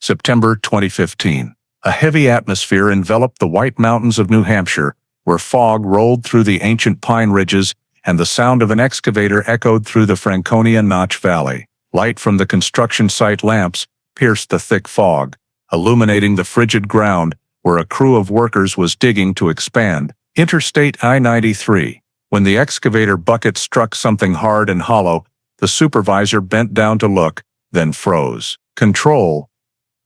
September 2015. A heavy atmosphere enveloped the White Mountains of New Hampshire, where fog rolled through the ancient pine ridges and the sound of an excavator echoed through the Franconia Notch Valley. Light from the construction site lamps pierced the thick fog, illuminating the frigid ground where a crew of workers was digging to expand Interstate I-93. When the excavator bucket struck something hard and hollow, the supervisor bent down to look, then froze. "Control.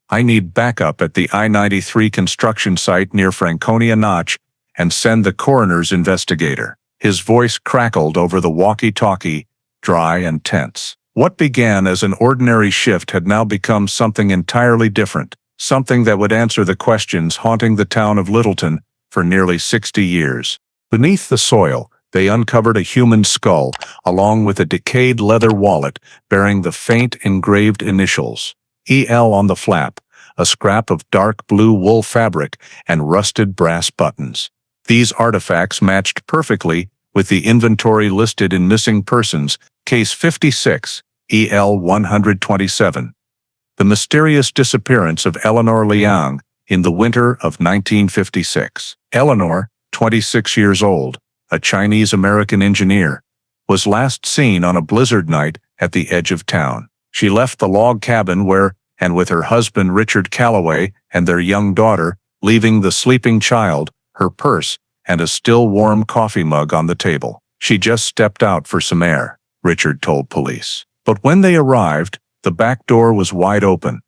I need backup at the I-93 construction site near Franconia Notch and send the coroner's investigator." His voice crackled over the walkie-talkie, dry and tense. What began as an ordinary shift had now become something entirely different, something that would answer the questions haunting the town of Littleton for nearly 60 years. Beneath the soil, they uncovered a human skull, along with a decayed leather wallet bearing the faint engraved initials, EL on the flap, a scrap of dark blue wool fabric, and rusted brass buttons. These artifacts matched perfectly with the inventory listed in Missing Persons, Case 56, EL 127. The mysterious disappearance of Eleanor Liang in the winter of 1956. Eleanor, 26 years old, a Chinese-American engineer, was last seen on a blizzard night at the edge of town. She left the log cabin and with her husband Richard Calloway and their young daughter, leaving the sleeping child, her purse, and a still warm coffee mug on the table. She just stepped out for some air, Richard told police. But when they arrived, the back door was wide open.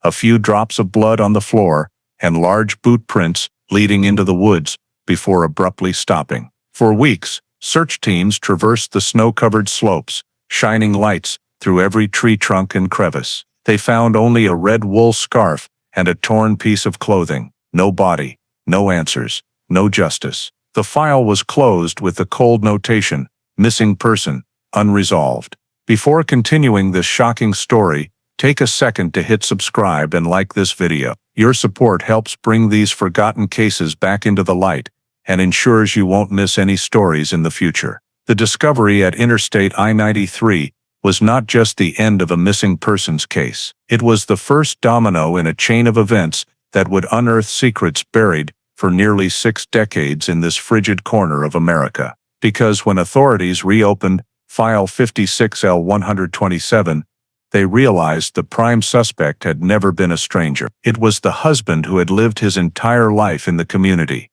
A few drops of blood on the floor, and large boot prints leading into the woods before abruptly stopping. For weeks, search teams traversed the snow-covered slopes, shining lights through every tree trunk and crevice. They found only a red wool scarf and a torn piece of clothing. No body, no answers, no justice. The file was closed with the cold notation, "Missing person, unresolved." Before continuing this shocking story, take a second to hit subscribe and like this video. Your support helps bring these forgotten cases back into the light and ensures you won't miss any stories in the future. The discovery at Interstate I-93 was not just the end of a missing persons case. It was the first domino in a chain of events that would unearth secrets buried for nearly 6 decades in this frigid corner of America. Because when authorities reopened File 56L127, they realized the prime suspect had never been a stranger. It was the husband who had lived his entire life in the community,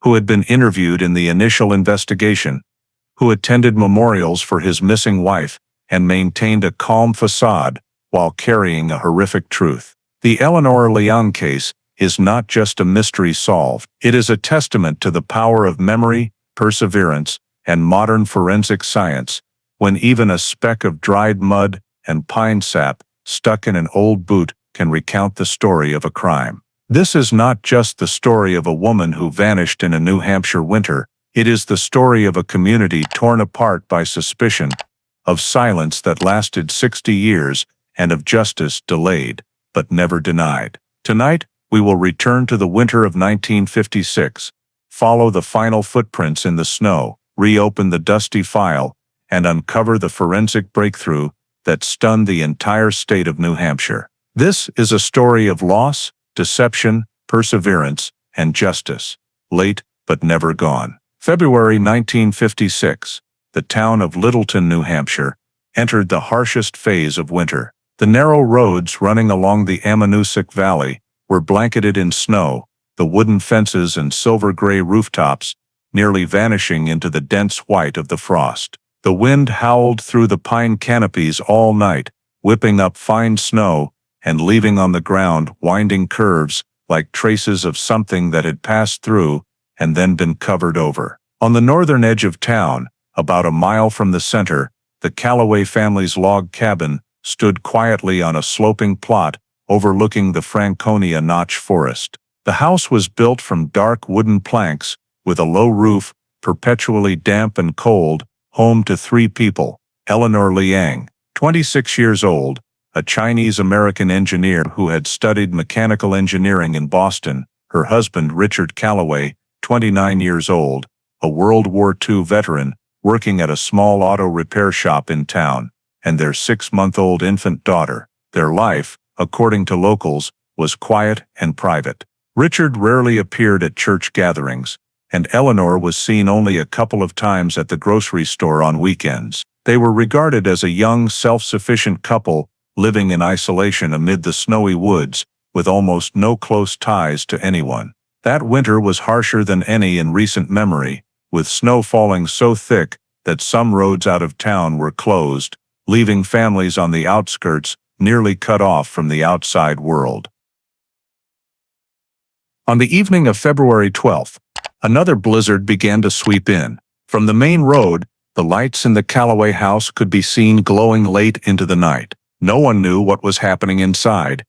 who had been interviewed in the initial investigation, who attended memorials for his missing wife, and maintained a calm facade while carrying a horrific truth. The Eleanor Liang case is not just a mystery solved. It is a testament to the power of memory, perseverance, and modern forensic science, when even a speck of dried mud and pine sap stuck in an old boot can recount the story of a crime. This is not just the story of a woman who vanished in a New Hampshire winter. It is the story of a community torn apart by suspicion, of silence that lasted 60 years, and of justice delayed, but never denied. Tonight, we will return to the winter of 1956, follow the final footprints in the snow, reopen the dusty file, and uncover the forensic breakthrough that stunned the entire state of New Hampshire. This is a story of loss, deception, perseverance, and justice, late but never gone. February 1956, the town of Littleton, New Hampshire, entered the harshest phase of winter. The narrow roads running along the Ammonoosuc Valley were blanketed in snow, the wooden fences and silver-gray rooftops nearly vanishing into the dense white of the frost. The wind howled through the pine canopies all night, whipping up fine snow and leaving on the ground winding curves like traces of something that had passed through and then been covered over. On the northern edge of town, about a mile from the center, the Calloway family's log cabin stood quietly on a sloping plot overlooking the Franconia Notch forest. The house was built from dark wooden planks, with a low roof, perpetually damp and cold, home to 3 people: Eleanor Liang, 26 years old, a Chinese-American engineer who had studied mechanical engineering in Boston; her husband Richard Calloway, 29 years old, a World War II veteran working at a small auto repair shop in town; and their 6-month-old infant daughter. Their life, according to locals, was quiet and private. Richard rarely appeared at church gatherings, and Eleanor was seen only a couple of times at the grocery store on weekends. They were regarded as a young, self-sufficient couple living in isolation amid the snowy woods, with almost no close ties to anyone. That winter was harsher than any in recent memory, with snow falling so thick that some roads out of town were closed, leaving families on the outskirts nearly cut off from the outside world. On the evening of February 12th, another blizzard began to sweep in. From the main road, the lights in the Callaway house could be seen glowing late into the night. No one knew what was happening inside,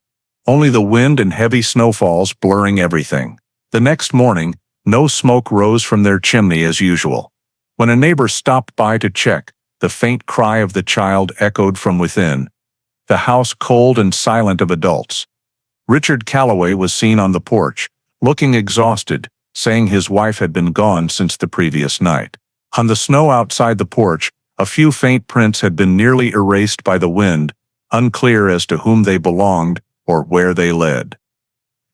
only the wind and heavy snowfalls blurring everything. The next morning, no smoke rose from their chimney as usual. When a neighbor stopped by to check, the faint cry of the child echoed from within, the house cold and silent of adults. Richard Callaway was seen on the porch, looking exhausted, saying his wife had been gone since the previous night. On the snow outside the porch, a few faint prints had been nearly erased by the wind, unclear as to whom they belonged or where they led.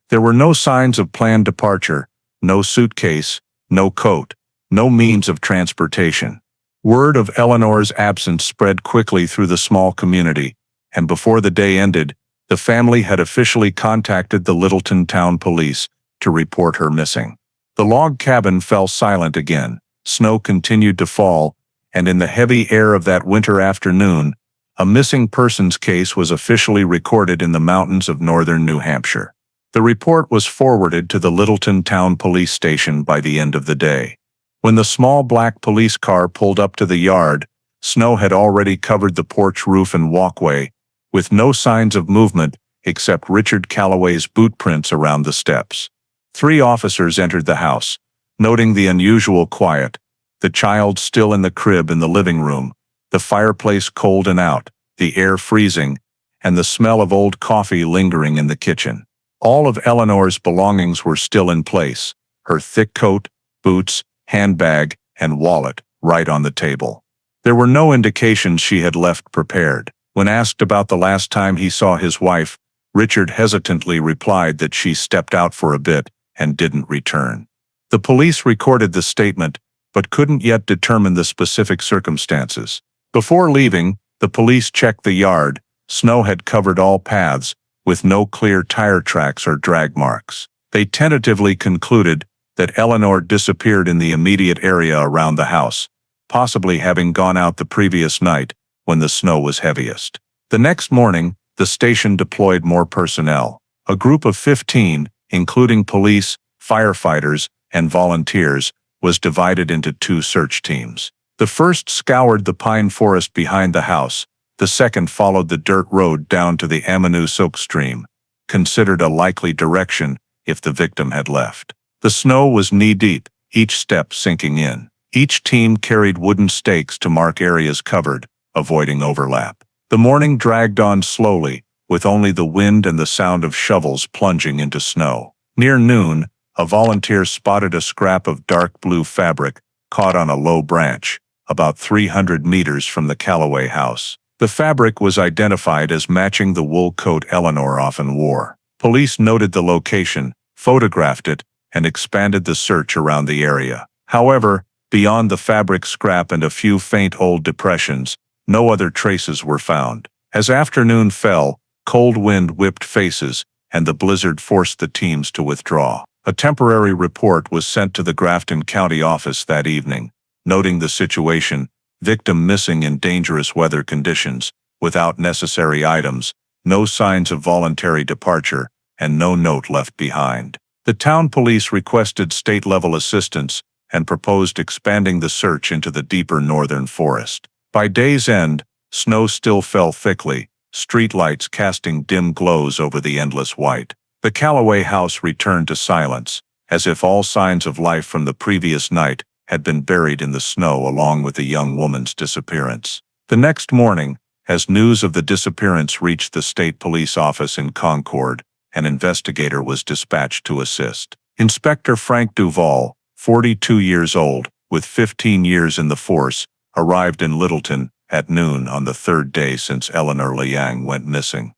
There were no signs of planned departure, no suitcase, no coat, no means of transportation. Word of Eleanor's absence spread quickly through the small community, and before the day ended, the family had officially contacted the Littleton town police to report her missing. The log cabin fell silent again. Snow continued to fall, and in the heavy air of that winter afternoon, a missing persons case was officially recorded in the mountains of northern New Hampshire. The report was forwarded to the Littleton Town Police Station by the end of the day. When the small black police car pulled up to the yard, snow had already covered the porch roof and walkway, with no signs of movement except Richard Callaway's boot prints around the steps. 3 officers entered the house, noting the unusual quiet, the child still in the crib in the living room, the fireplace cold and out, the air freezing, and the smell of old coffee lingering in the kitchen. All of Eleanor's belongings were still in place, her thick coat, boots, handbag, and wallet right on the table. There were no indications she had left prepared. When asked about the last time he saw his wife, Richard hesitantly replied that she stepped out for a bit and didn't return. The police recorded the statement, but couldn't yet determine the specific circumstances. Before leaving, the police checked the yard. Snow had covered all paths, with no clear tire tracks or drag marks. They tentatively concluded that Eleanor disappeared in the immediate area around the house, possibly having gone out the previous night when the snow was heaviest. The next morning, the station deployed more personnel. A group of 15, including police, firefighters, and volunteers, was divided into 2 search teams. The first scoured the pine forest behind the house. The second followed the dirt road down to the Ammonoosuc stream, considered a likely direction if the victim had left. The snow was knee-deep, each step sinking in. Each team carried wooden stakes to mark areas covered, avoiding overlap. The morning dragged on slowly, with only the wind and the sound of shovels plunging into snow. Near noon, a volunteer spotted a scrap of dark blue fabric caught on a low branch, about 300 meters from the Callaway house. The fabric was identified as matching the wool coat Eleanor often wore. Police noted the location, photographed it, and expanded the search around the area. However, beyond the fabric scrap and a few faint old depressions, no other traces were found. As afternoon fell, cold wind whipped faces, and the blizzard forced the teams to withdraw. A temporary report was sent to the Grafton County office that evening, noting the situation, victim missing in dangerous weather conditions, without necessary items, no signs of voluntary departure, and no note left behind. The town police requested state-level assistance and proposed expanding the search into the deeper northern forest. By day's end, snow still fell thickly, streetlights casting dim glows over the endless white. The Callaway house returned to silence, as if all signs of life from the previous night had been buried in the snow along with the young woman's disappearance. The next morning, as news of the disappearance reached the state police office in Concord, an investigator was dispatched to assist. Inspector Frank Duval, 42 years old, with 15 years in the force, arrived in Littleton at noon on the 3rd day since Eleanor Liang went missing.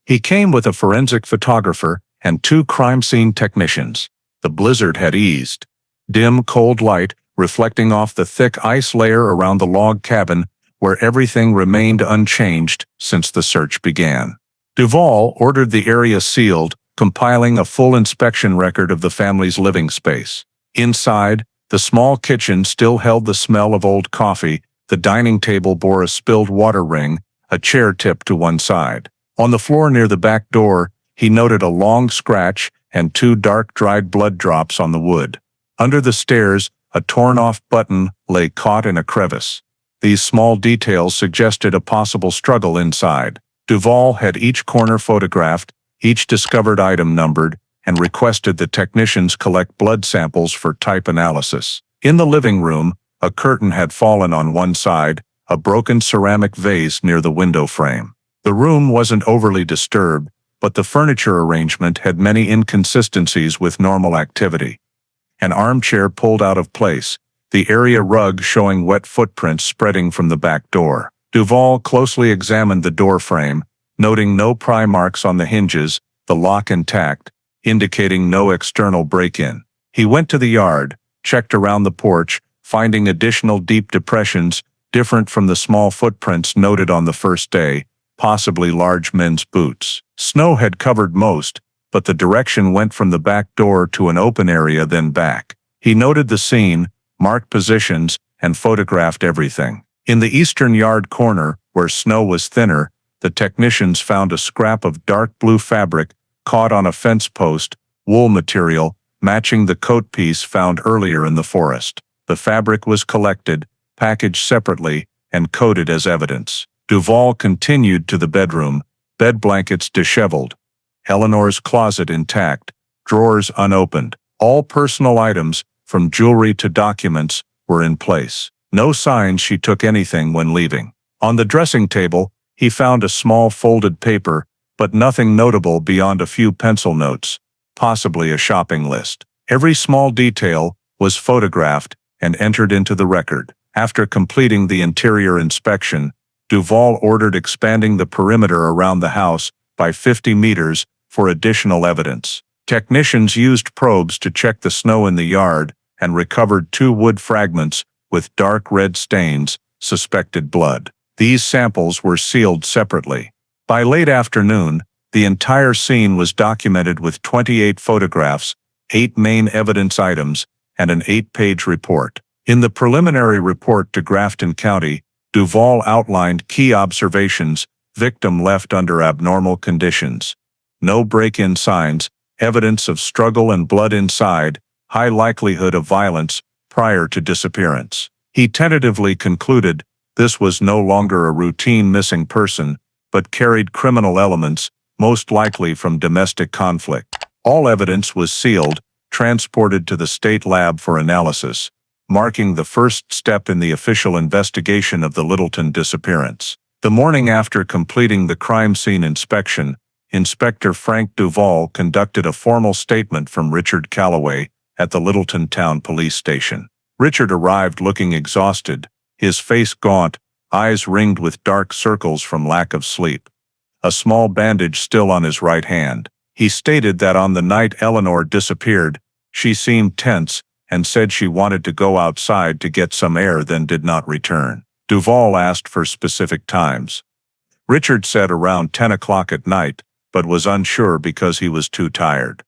He came with a forensic photographer and 2 crime scene technicians. The blizzard had eased. Dim, cold light, reflecting off the thick ice layer around the log cabin, where everything remained unchanged since the search began. Duvall ordered the area sealed, compiling a full inspection record of the family's living space. Inside, the small kitchen still held the smell of old coffee, the dining table bore a spilled water ring, a chair tipped to one side. On the floor near the back door, he noted a long scratch and 2 dark dried blood drops on the wood. Under the stairs, a torn-off button lay caught in a crevice. These small details suggested a possible struggle inside. Duvall had each corner photographed, each discovered item numbered, and requested the technicians collect blood samples for type analysis. In the living room, a curtain had fallen on one side, a broken ceramic vase near the window frame. The room wasn't overly disturbed, but the furniture arrangement had many inconsistencies with normal activity. An armchair pulled out of place, the area rug showing wet footprints spreading from the back door. Duvall closely examined the door frame, noting no pry marks on the hinges, the lock intact, indicating no external break-in. He went to the yard, checked around the porch, finding additional deep depressions, different from the small footprints noted on the first day, possibly large men's boots. Snow had covered most, but the direction went from the back door to an open area then back. He noted the scene, marked positions, and photographed everything. In the eastern yard corner, where snow was thinner, the technicians found a scrap of dark blue fabric caught on a fence post, wool material, matching the coat piece found earlier in the forest. The fabric was collected, packaged separately, and coded as evidence. Duvall continued to the bedroom, bed blankets disheveled, Eleanor's closet intact, drawers unopened. All personal items, from jewelry to documents, were in place. No signs she took anything when leaving. On the dressing table, he found a small folded paper, but nothing notable beyond a few pencil notes, possibly a shopping list. Every small detail was photographed and entered into the record. After completing the interior inspection, Duvall ordered expanding the perimeter around the house by 50 meters for additional evidence. Technicians used probes to check the snow in the yard and recovered 2 wood fragments with dark red stains, suspected blood. These samples were sealed separately. By late afternoon, the entire scene was documented with 28 photographs, 8 main evidence items, and an 8-page report. In the preliminary report to Grafton County, Duvall outlined key observations: victim left under abnormal conditions, no break-in signs, evidence of struggle and blood inside, high likelihood of violence prior to disappearance. He tentatively concluded this was no longer a routine missing person, but carried criminal elements, most likely from domestic conflict. All evidence was sealed, transported to the state lab for analysis, marking the first step in the official investigation of the Littleton disappearance. The morning after completing the crime scene inspection, Inspector Frank Duvall conducted a formal statement from Richard Calloway at the Littleton Town Police Station. Richard arrived looking exhausted, his face gaunt, eyes ringed with dark circles from lack of sleep. A small bandage still on his right hand. He stated that on the night Eleanor disappeared, she seemed tense and said she wanted to go outside to get some air then did not return. Duvall asked for specific times. Richard said around 10 o'clock at night, but was unsure because he was too tired.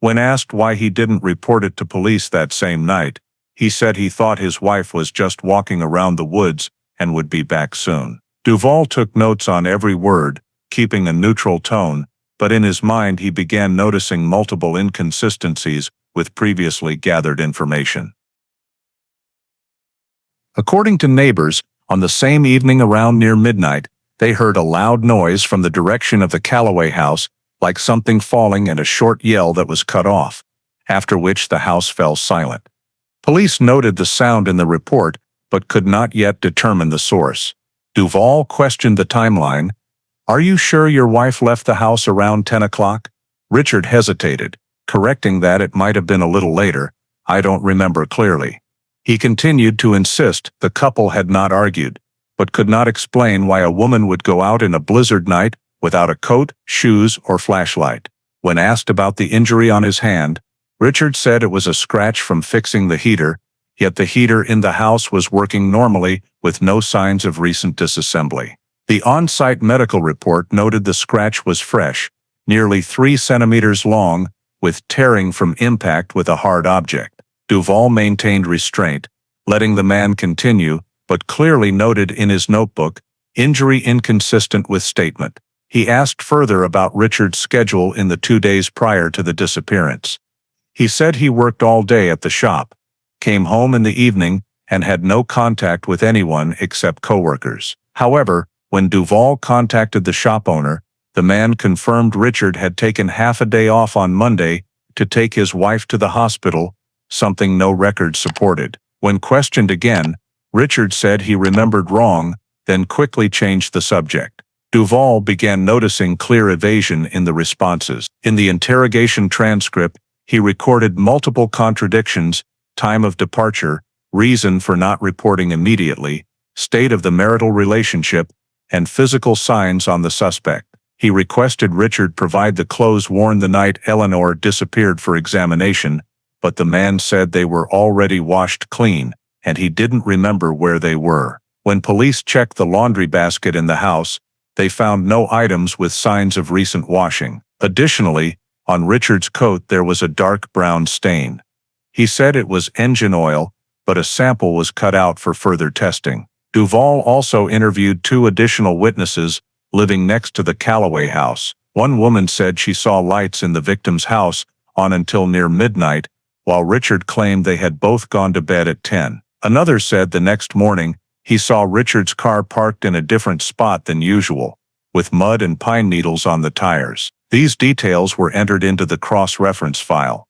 When asked why he didn't report it to police that same night, he said he thought his wife was just walking around the woods and would be back soon. Duvall took notes on every word, keeping a neutral tone, but in his mind he began noticing multiple inconsistencies with previously gathered information. According to neighbors, on the same evening around near midnight, they heard a loud noise from the direction of the Calloway house, like something falling and a short yell that was cut off, after which the house fell silent. Police noted the sound in the report, but could not yet determine the source. Duvall questioned the timeline. "Are you sure your wife left the house around 10 o'clock? Richard hesitated, correcting that it might have been a little later. "I don't remember clearly." He continued to insist the couple had not argued, but could not explain why a woman would go out in a blizzard night without a coat, shoes, or flashlight. When asked about the injury on his hand, Richard said it was a scratch from fixing the heater, yet the heater in the house was working normally with no signs of recent disassembly. The on-site medical report noted the scratch was fresh, nearly 3 centimeters long, with tearing from impact with a hard object. Duvall maintained restraint, letting the man continue, but clearly noted in his notebook, injury inconsistent with statement. He asked further about Richard's schedule in the 2 days prior to the disappearance. He said he worked all day at the shop, came home in the evening, and had no contact with anyone except coworkers. However, when Duvall contacted the shop owner, the man confirmed Richard had taken half a day off on Monday to take his wife to the hospital, something no record supported. When questioned again, Richard said he remembered wrong, then quickly changed the subject. Duvall began noticing clear evasion in the responses. In the interrogation transcript, he recorded multiple contradictions: time of departure, reason for not reporting immediately, state of the marital relationship, and physical signs on the suspect. He requested Richard provide the clothes worn the night Eleanor disappeared for examination, but the man said they were already washed clean, and he didn't remember where they were. When police checked the laundry basket in the house, they found no items with signs of recent washing. Additionally, on Richard's coat there was a dark brown stain. He said it was engine oil, but a sample was cut out for further testing. Duvall also interviewed 2 additional witnesses living next to the Calloway house. One woman said she saw lights in the victim's house on until near midnight, while Richard claimed they had both gone to bed at 10. Another said the next morning he saw Richard's car parked in a different spot than usual, with mud and pine needles on the tires. These details were entered into the cross-reference file.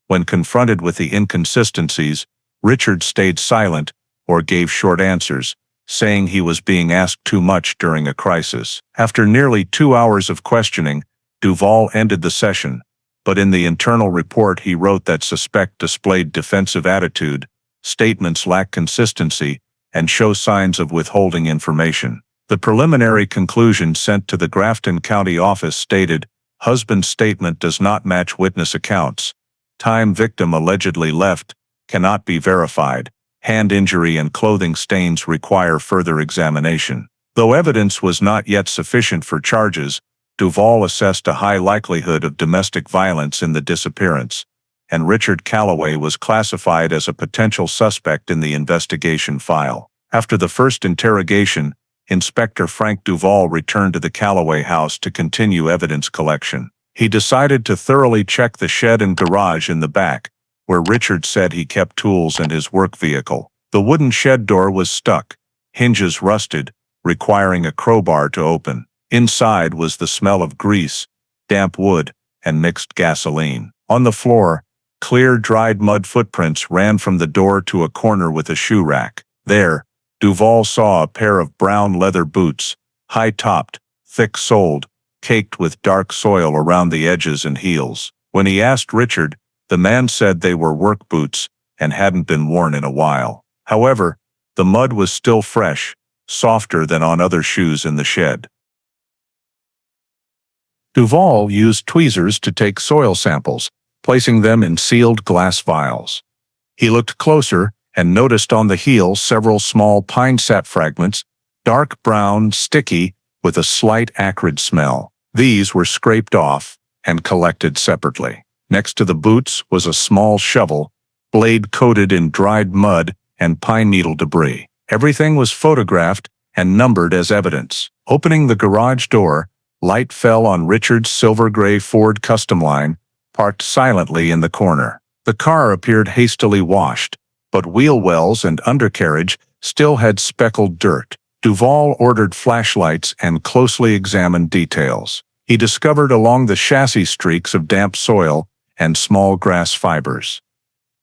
When confronted with the inconsistencies, Richard stayed silent or gave short answers, saying he was being asked too much during a crisis. After nearly 2 hours of questioning, Duvall ended the session, but in the internal report he wrote that suspect displayed defensive attitude, statements lack consistency, and show signs of withholding information. The preliminary conclusion sent to the Grafton County office stated, husband's statement does not match witness accounts. Time victim allegedly left cannot be verified. Hand injury and clothing stains require further examination. Though evidence was not yet sufficient for charges, Duvall assessed a high likelihood of domestic violence in the disappearance, and Richard Calloway was classified as a potential suspect in the investigation file. After the first interrogation, Inspector Frank Duvall returned to the Calloway house to continue evidence collection. He decided to thoroughly check the shed and garage in the back, where Richard said he kept tools and his work vehicle. The wooden shed door was stuck, hinges rusted, requiring a crowbar to open. Inside was the smell of grease, damp wood, and mixed gasoline. On the floor, clear dried mud footprints ran from the door to a corner with a shoe rack. There, Duvall saw a pair of brown leather boots, high-topped, thick-soled, caked with dark soil around the edges and heels. When he asked Richard, the man said they were work boots and hadn't been worn in a while. However, the mud was still fresh, softer than on other shoes in the shed. Duvall used tweezers to take soil samples, placing them in sealed glass vials. He looked closer and noticed on the heel several small pine sap fragments, dark brown, sticky, with a slight acrid smell. These were scraped off and collected separately. Next to the boots was a small shovel, blade coated in dried mud and pine needle debris. Everything was photographed and numbered as evidence. Opening the garage door, light fell on Richard's silver-gray Ford Custom Line, parked silently in the corner. The car appeared hastily washed, but wheel wells and undercarriage still had speckled dirt. Duvall ordered flashlights and closely examined details. He discovered along the chassis streaks of damp soil and small grass fibers.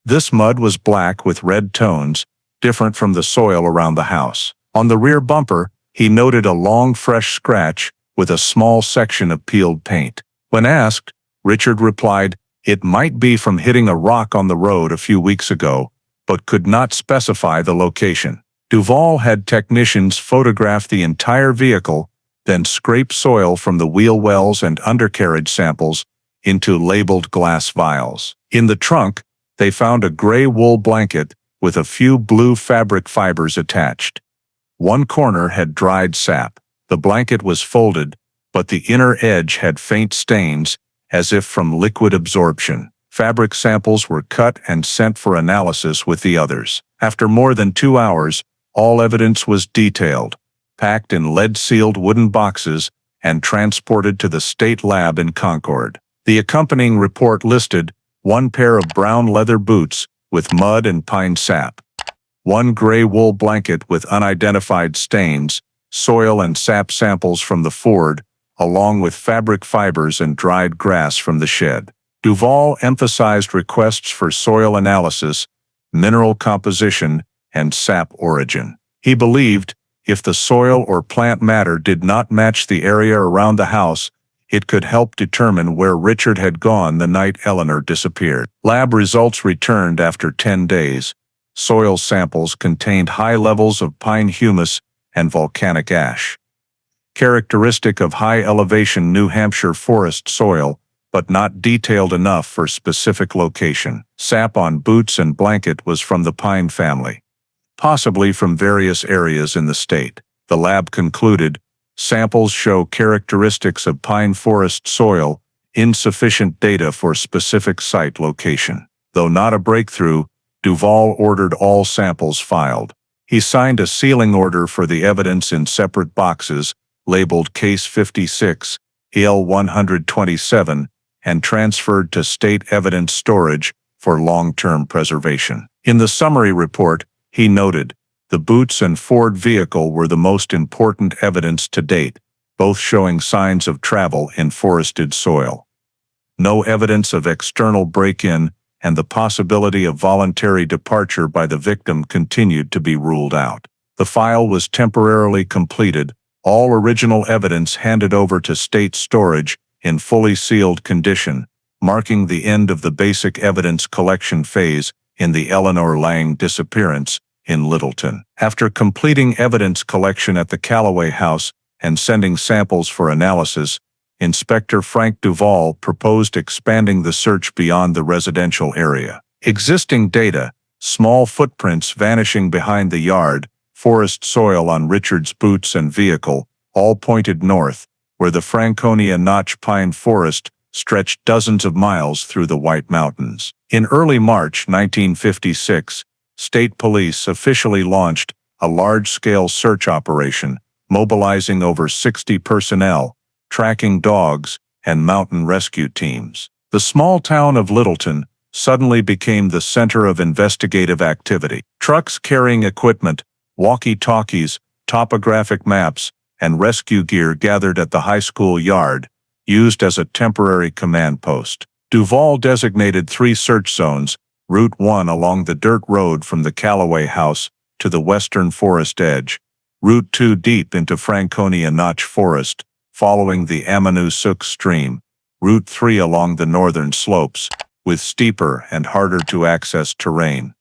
This mud was black with red tones, different from the soil around the house. On the rear bumper, he noted a long, fresh scratch with a small section of peeled paint. When asked, Richard replied, "It might be from hitting a rock on the road a few weeks ago," but could not specify the location. Duvall had technicians photograph the entire vehicle, then scrape soil from the wheel wells and undercarriage samples into labeled glass vials. In the trunk, they found a gray wool blanket with a few blue fabric fibers attached. One corner had dried sap. The blanket was folded, but the inner edge had faint stains, as if from liquid absorption. Fabric samples were cut and sent for analysis with the others. After more than 2 hours, all evidence was detailed, packed in lead-sealed wooden boxes, and transported to the state lab in Concord. The accompanying report listed 1 pair of brown leather boots with mud and pine sap, 1 gray wool blanket with unidentified stains, soil and sap samples from the Ford, along with fabric fibers and dried grass from the shed. Duvall emphasized requests for soil analysis, mineral composition, and sap origin. He believed if the soil or plant matter did not match the area around the house, it could help determine where Richard had gone the night Eleanor disappeared. Lab results returned after 10 days. Soil samples contained high levels of pine humus and volcanic ash, characteristic of high-elevation New Hampshire forest soil, but not detailed enough for specific location. Sap on boots and blanket was from the pine family, possibly from various areas in the state. The lab concluded, samples show characteristics of pine forest soil, insufficient data for specific site location. Though not a breakthrough, Duvall ordered all samples filed. He signed a sealing order for the evidence in separate boxes, labeled Case 56, IL 127, and transferred to state evidence storage for long-term preservation. In the summary report, he noted, the boots and Ford vehicle were the most important evidence to date, both showing signs of travel in forested soil. No evidence of external break-in, and the possibility of voluntary departure by the victim continued to be ruled out. The file was temporarily completed, all original evidence handed over to state storage in fully sealed condition, marking the end of the basic evidence collection phase in the Eleanor Lang disappearance in Littleton. After completing evidence collection at the Callaway house and sending samples for analysis, Inspector Frank Duvall proposed expanding the search beyond the residential area. Existing data, small footprints vanishing behind the yard, forest soil on Richard's boots and vehicle, all pointed north, where the Franconia Notch pine forest stretched dozens of miles through the White Mountains. In early March 1956, state police officially launched a large-scale search operation, mobilizing over 60 personnel, tracking dogs, and mountain rescue teams. The small town of Littleton suddenly became the center of investigative activity. Trucks carrying equipment, walkie-talkies, topographic maps, and rescue gear gathered at the high school yard, used as a temporary command post. Duvall designated 3 search zones, Route 1 along the dirt road from the Callaway house to the western forest edge, Route 2 deep into Franconia Notch forest, following the Ammonoosuc stream, Route 3 along the northern slopes, with steeper and harder-to-access terrain.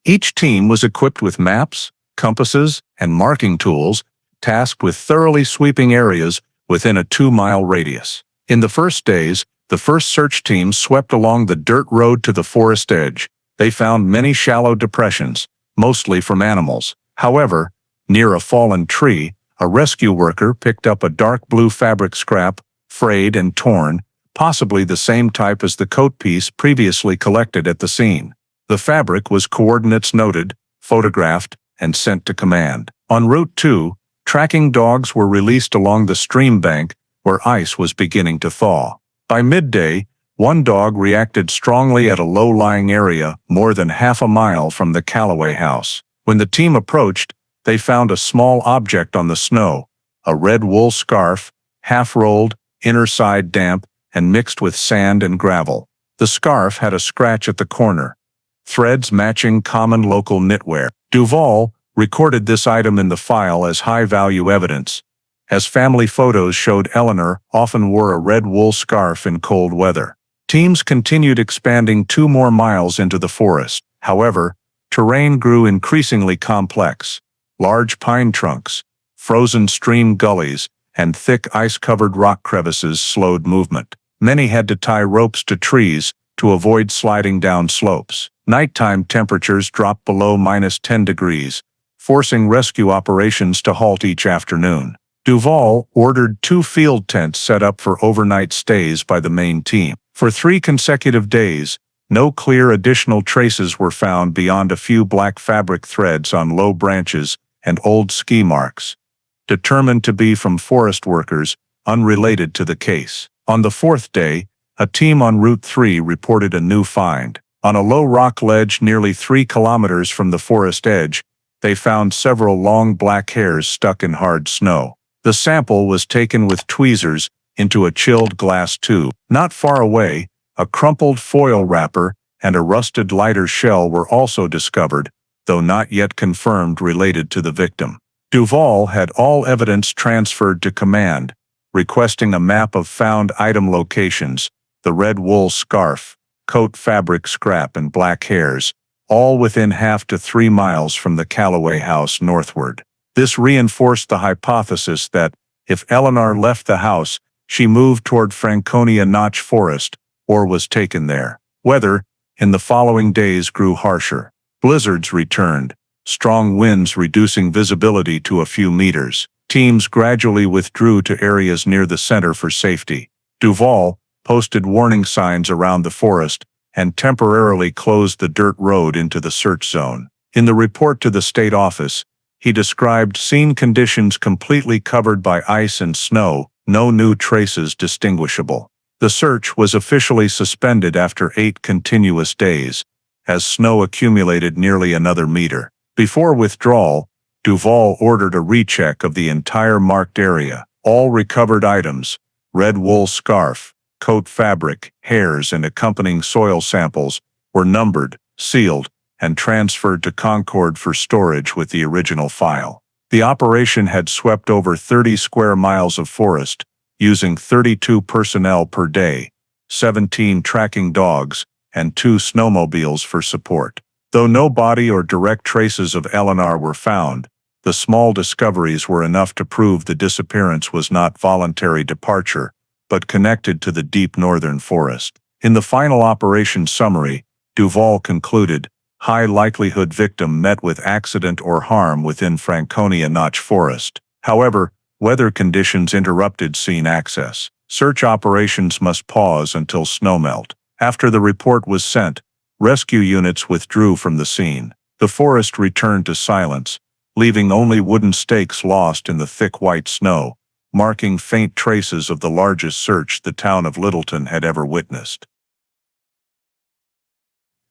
Each team was equipped with maps, compasses, and marking tools, tasked with thoroughly sweeping areas within a 2-mile radius. In the first days, the first search team swept along the dirt road to the forest edge. They found many shallow depressions, mostly from animals. However, near a fallen tree, a rescue worker picked up a dark blue fabric scrap, frayed and torn, possibly the same type as the coat piece previously collected at the scene. The fabric was coordinates noted, photographed, and sent to command. On Route 2, tracking dogs were released along the stream bank where ice was beginning to thaw. By midday, one dog reacted strongly at a low-lying area more than half a mile from the Callaway house. When the team approached, they found a small object on the snow, a red wool scarf, half-rolled, inner side damp, and mixed with sand and gravel. The scarf had a scratch at the corner, threads matching common local knitwear. Duvall recorded this item in the file as high-value evidence, as family photos showed Eleanor often wore a red wool scarf in cold weather. Teams continued expanding 2 more miles into the forest. However, terrain grew increasingly complex. Large pine trunks, Frozen stream gullies and thick ice-covered rock crevices slowed movement. Many had to tie ropes to trees to avoid sliding down slopes. Nighttime temperatures dropped below -10 degrees, forcing rescue operations to halt each afternoon. Duval ordered 2 field tents set up for overnight stays by the main team. For 3 consecutive days, no clear additional traces were found beyond a few black fabric threads on low branches and old ski marks, determined to be from forest workers, unrelated to the case. On the 4th day, a team on Route 3 reported a new find. On a low rock ledge nearly 3 kilometers from the forest edge, they found several long black hairs stuck in hard snow. The sample was taken with tweezers into a chilled glass tube. Not far away, a crumpled foil wrapper and a rusted lighter shell were also discovered, though not yet confirmed related to the victim. Duval had all evidence transferred to command, requesting a map of found item locations, the red wool scarf, coat fabric scrap and black hairs, all within 1/2 to 3 miles from the Callaway house northward. This reinforced the hypothesis that, if Eleanor left the house, she moved toward Franconia Notch forest, or was taken there. Weather, in the following days, grew harsher. Blizzards returned, strong winds reducing visibility to a few meters. Teams gradually withdrew to areas near the center for safety. Duval posted warning signs around the forest and temporarily closed the dirt road into the search zone. In the report to the state office, he described scene conditions completely covered by ice and snow, no new traces distinguishable. The search was officially suspended after 8 continuous days, as snow accumulated nearly another meter. Before withdrawal, Duval ordered a recheck of the entire marked area. All recovered items, red wool scarf, coat fabric, hairs and accompanying soil samples, were numbered, sealed, and transferred to Concord for storage with the original file. The operation had swept over 30 square miles of forest, using 32 personnel per day, 17 tracking dogs, and 2 snowmobiles for support. Though no body or direct traces of Eleanor were found, the small discoveries were enough to prove the disappearance was not voluntary departure, but connected to the deep northern forest. In the final operation summary, Duval concluded, high likelihood victim met with accident or harm within Franconia Notch forest. However, weather conditions interrupted scene access. Search operations must pause until snowmelt. After the report was sent, rescue units withdrew from the scene. The forest returned to silence, leaving only wooden stakes lost in the thick white snow, marking faint traces of the largest search the town of Littleton had ever witnessed.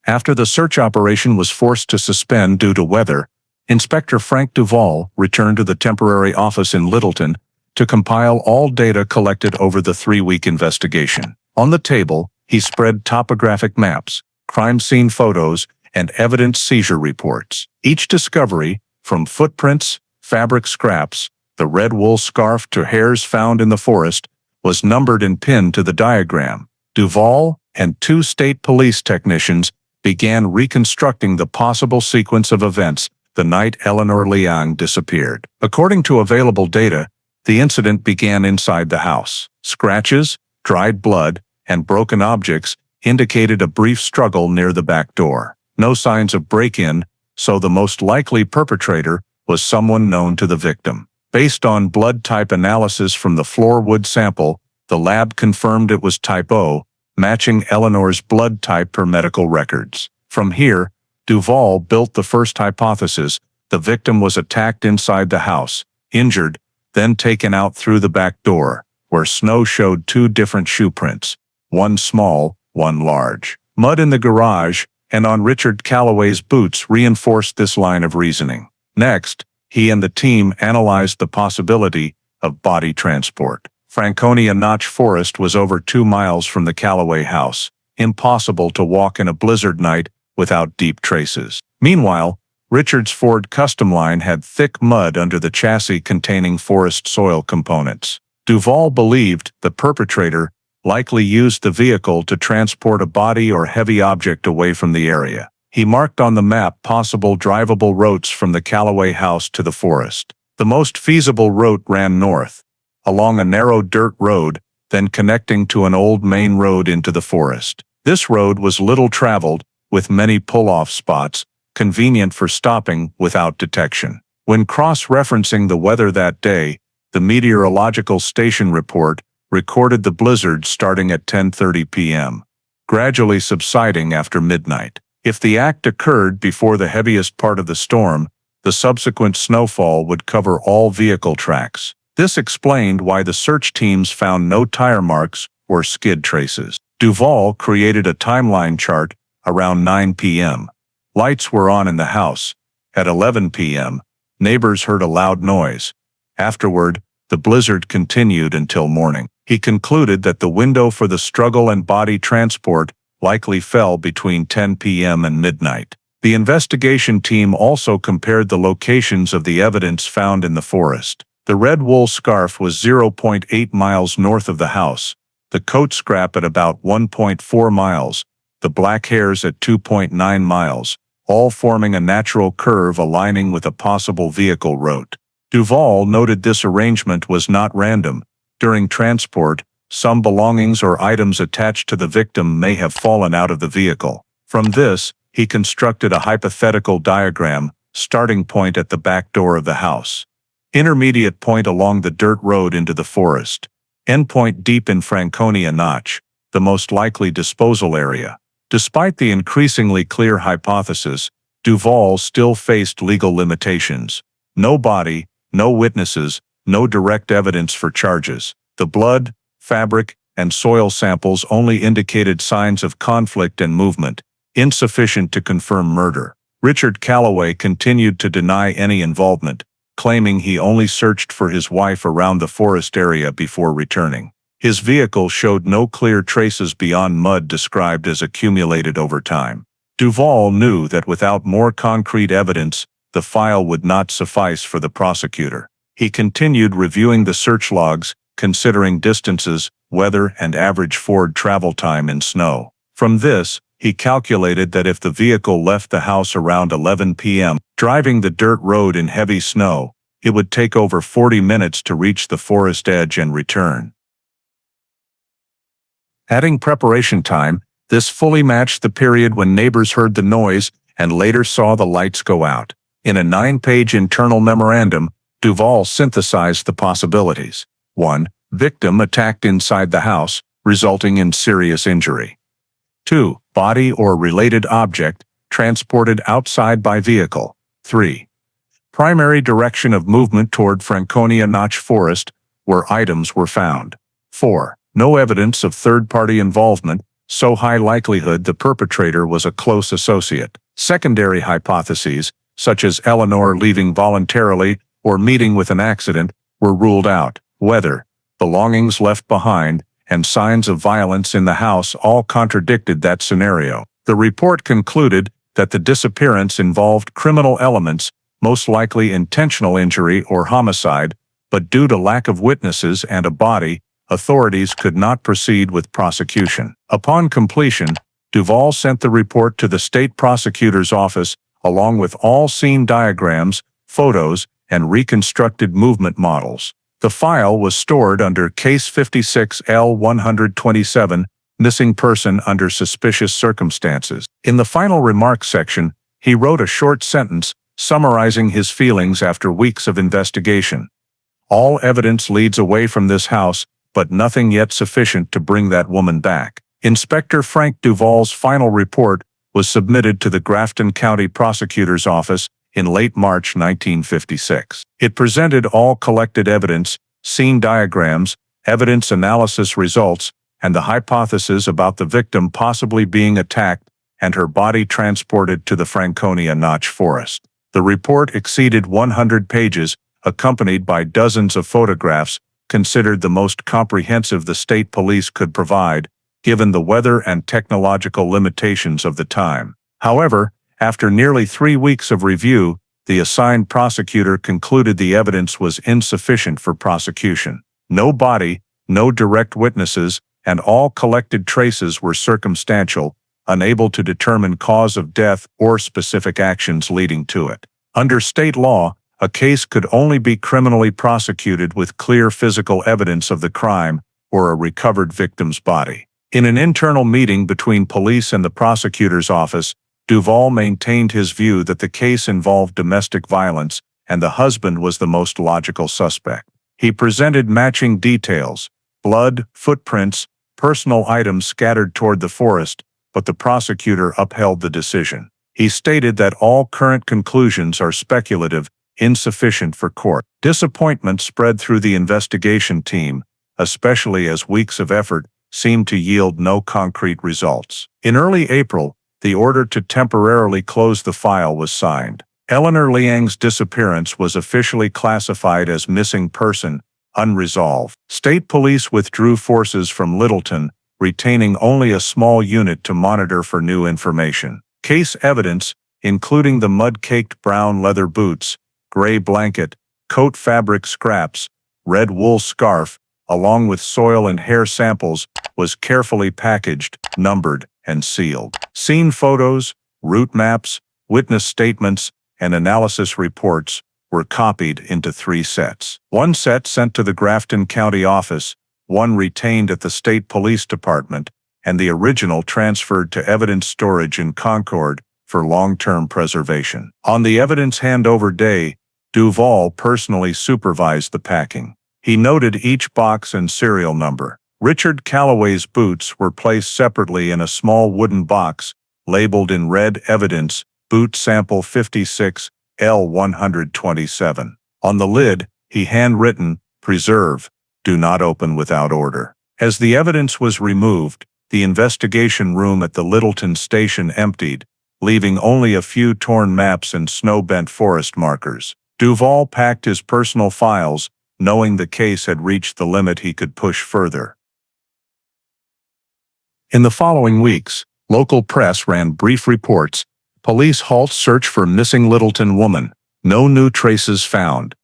After the search operation was forced to suspend due to weather, Inspector Frank Duval returned to the temporary office in Littleton to compile all data collected over the 3-week investigation. On the table, he spread topographic maps, crime scene photos, and evidence seizure reports. Each discovery, from footprints, fabric scraps, the red wool scarf to hairs found in the forest, was numbered and pinned to the diagram. Duval and 2 state police technicians began reconstructing the possible sequence of events the night Eleanor Liang disappeared. According to available data, the incident began inside the house. Scratches, dried blood, and broken objects indicated a brief struggle near the back door. No signs of break-in, so the most likely perpetrator was someone known to the victim. Based on blood type analysis from the floor wood sample, the lab confirmed it was type O, matching Eleanor's blood type per medical records. From here, Duval built the first hypothesis: the victim was attacked inside the house, injured, then taken out through the back door, where snow showed 2 different shoe prints, one small, one large. Mud in the garage and on Richard Callaway's boots reinforced this line of reasoning. Next, he and the team analyzed the possibility of body transport. Franconia Notch Forest was over 2 miles from the Callaway house, impossible to walk in a blizzard night without deep traces. Meanwhile, Richard's Ford Custom Line had thick mud under the chassis containing forest soil components. Duval believed the perpetrator likely used the vehicle to transport a body or heavy object away from the area. He marked on the map possible drivable routes from the Callaway house to the forest. The most feasible route ran north, along a narrow dirt road, then connecting to an old main road into the forest. This road was little traveled, with many pull-off spots, convenient for stopping without detection. When cross-referencing the weather that day, the meteorological station report recorded the blizzard starting at 10:30 p.m., gradually subsiding after midnight. If the act occurred before the heaviest part of the storm, the subsequent snowfall would cover all vehicle tracks. This explained why the search teams found no tire marks or skid traces. Duvall created a timeline chart around 9 p.m. Lights were on in the house. At 11 p.m., neighbors heard a loud noise. Afterward, the blizzard continued until morning. He concluded that the window for the struggle and body transport likely fell between 10 p.m. and midnight. The investigation team also compared the locations of the evidence found in the forest. The red wool scarf was 0.8 miles north of the house, the coat scrap at about 1.4 miles, the black hairs at 2.9 miles, all forming a natural curve aligning with a possible vehicle route. Duvall noted this arrangement was not random. During transport, some belongings or items attached to the victim may have fallen out of the vehicle. From this, he constructed a hypothetical diagram, starting point at the back door of the house, intermediate point along the dirt road into the forest, endpoint deep in Franconia Notch, the most likely disposal area. Despite the increasingly clear hypothesis, Duvall still faced legal limitations. No body, no witnesses, no direct evidence for charges. The blood, fabric, and soil samples only indicated signs of conflict and movement, insufficient to confirm murder. Richard Calloway continued to deny any involvement, claiming he only searched for his wife around the forest area before returning. His vehicle showed no clear traces beyond mud described as accumulated over time. Duvall knew that without more concrete evidence, the file would not suffice for the prosecutor. He continued reviewing the search logs, considering distances, weather, and average Ford travel time in snow. From this, he calculated that if the vehicle left the house around 11 p.m., driving the dirt road in heavy snow, it would take over 40 minutes to reach the forest edge and return. Adding preparation time, this fully matched the period when neighbors heard the noise and later saw the lights go out. In a 9-page internal memorandum, Duvall synthesized the possibilities. 1. Victim attacked inside the house, resulting in serious injury. 2. Body or related object transported outside by vehicle. 3. Primary direction of movement toward Franconia Notch Forest, where items were found. 4. No evidence of third-party involvement, so high likelihood the perpetrator was a close associate. Secondary hypotheses, such as Eleanor leaving voluntarily or meeting with an accident, were ruled out. Weather, belongings left behind, and signs of violence in the house all contradicted that scenario. The report concluded that the disappearance involved criminal elements, most likely intentional injury or homicide, but due to lack of witnesses and a body, authorities could not proceed with prosecution. Upon completion, Duvall sent the report to the state prosecutor's office along with all scene diagrams, photos, and reconstructed movement models. The file was stored under Case 56L127, Missing Person Under Suspicious Circumstances. In the final remarks section, he wrote a short sentence summarizing his feelings after weeks of investigation. All evidence leads away from this house, but nothing yet sufficient to bring that woman back. Inspector Frank Duvall's final report was submitted to the Grafton County Prosecutor's Office in late March 1956. It presented all collected evidence, scene diagrams, evidence analysis results, and the hypothesis about the victim possibly being attacked and her body transported to the Franconia Notch Forest. The report exceeded 100 pages, accompanied by dozens of photographs, considered the most comprehensive the state police could provide, given the weather and technological limitations of the time. However, after nearly 3 weeks of review, the assigned prosecutor concluded the evidence was insufficient for prosecution. No body, no direct witnesses, and all collected traces were circumstantial, unable to determine cause of death or specific actions leading to it. Under state law, A case could only be criminally prosecuted with clear physical evidence of the crime or a recovered victim's body. In an internal meeting between police and the prosecutor's office, Duvall maintained his view that the case involved domestic violence and the husband was the most logical suspect. He presented matching details: blood, footprints, personal items scattered toward the forest, but the prosecutor upheld the decision. He stated that all current conclusions are speculative, insufficient for court. Disappointment spread through the investigation team, especially as weeks of effort seemed to yield no concrete results. In early April, the order to temporarily close the file was signed. Eleanor Liang's disappearance was officially classified as missing person, unresolved. State police withdrew forces from Littleton, retaining only a small unit to monitor for new information. Case evidence, including the mud-caked brown leather boots, gray blanket, coat fabric scraps, red wool scarf, along with soil and hair samples, was carefully packaged, numbered, and sealed. Scene photos, route maps, witness statements, and analysis reports were copied into 3 sets. One set sent to the Grafton County office, one retained at the State Police Department, and the original transferred to evidence storage in Concord for long-term preservation. On the evidence handover day, Duvall personally supervised the packing. He noted each box and serial number. Richard Calloway's boots were placed separately in a small wooden box, labeled in red evidence, boot sample 56, L127. On the lid, he handwritten, "Preserve, do not open without order." As the evidence was removed, the investigation room at the Littleton station emptied, leaving only a few torn maps and snow-bent forest markers. Duvall packed his personal files, knowing the case had reached the limit he could push further. In the following weeks, local press ran brief reports: police halt search for missing Littleton woman, no new traces found.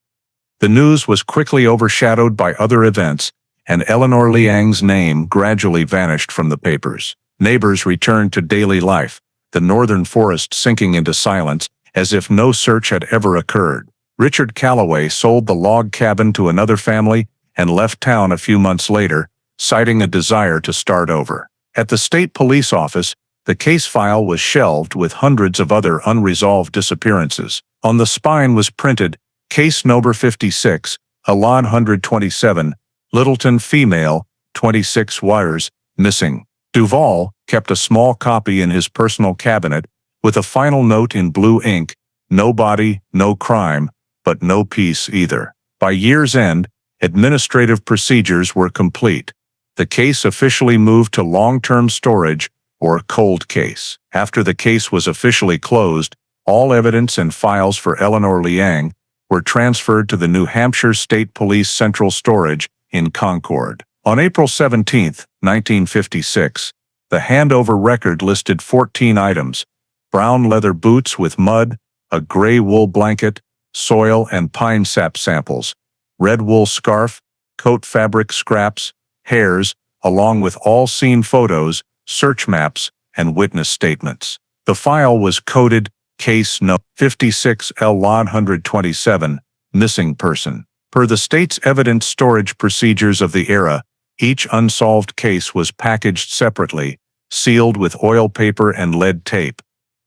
The news was quickly overshadowed by other events, and Eleanor Liang's name gradually vanished from the papers. Neighbors returned to daily life, the northern forest sinking into silence as if no search had ever occurred. Richard Calloway sold the log cabin to another family and left town a few months later, citing a desire to start over. At the state police office, the case file was shelved with hundreds of other unresolved disappearances. On the spine was printed, "Case number 56, L127, Littleton female, 26 wires, missing." Duvall kept a small copy in his personal cabinet, with a final note in blue ink: "No body, no crime, but no peace either." By year's end, administrative procedures were complete. The case officially moved to long-term storage, or cold case. After the case was officially closed, all evidence and files for Eleanor Liang were transferred to the New Hampshire State Police Central Storage in Concord. On April 17, 1956, the handover record listed 14 items: brown leather boots with mud, a gray wool blanket, soil and pine sap samples, red wool scarf, coat fabric scraps, hairs, along with all scene photos, search maps, and witness statements. The file was coded Case No. 56 L127, Missing Person. Per the state's evidence storage procedures of the era, each unsolved case was packaged separately, sealed with oil paper and lead tape,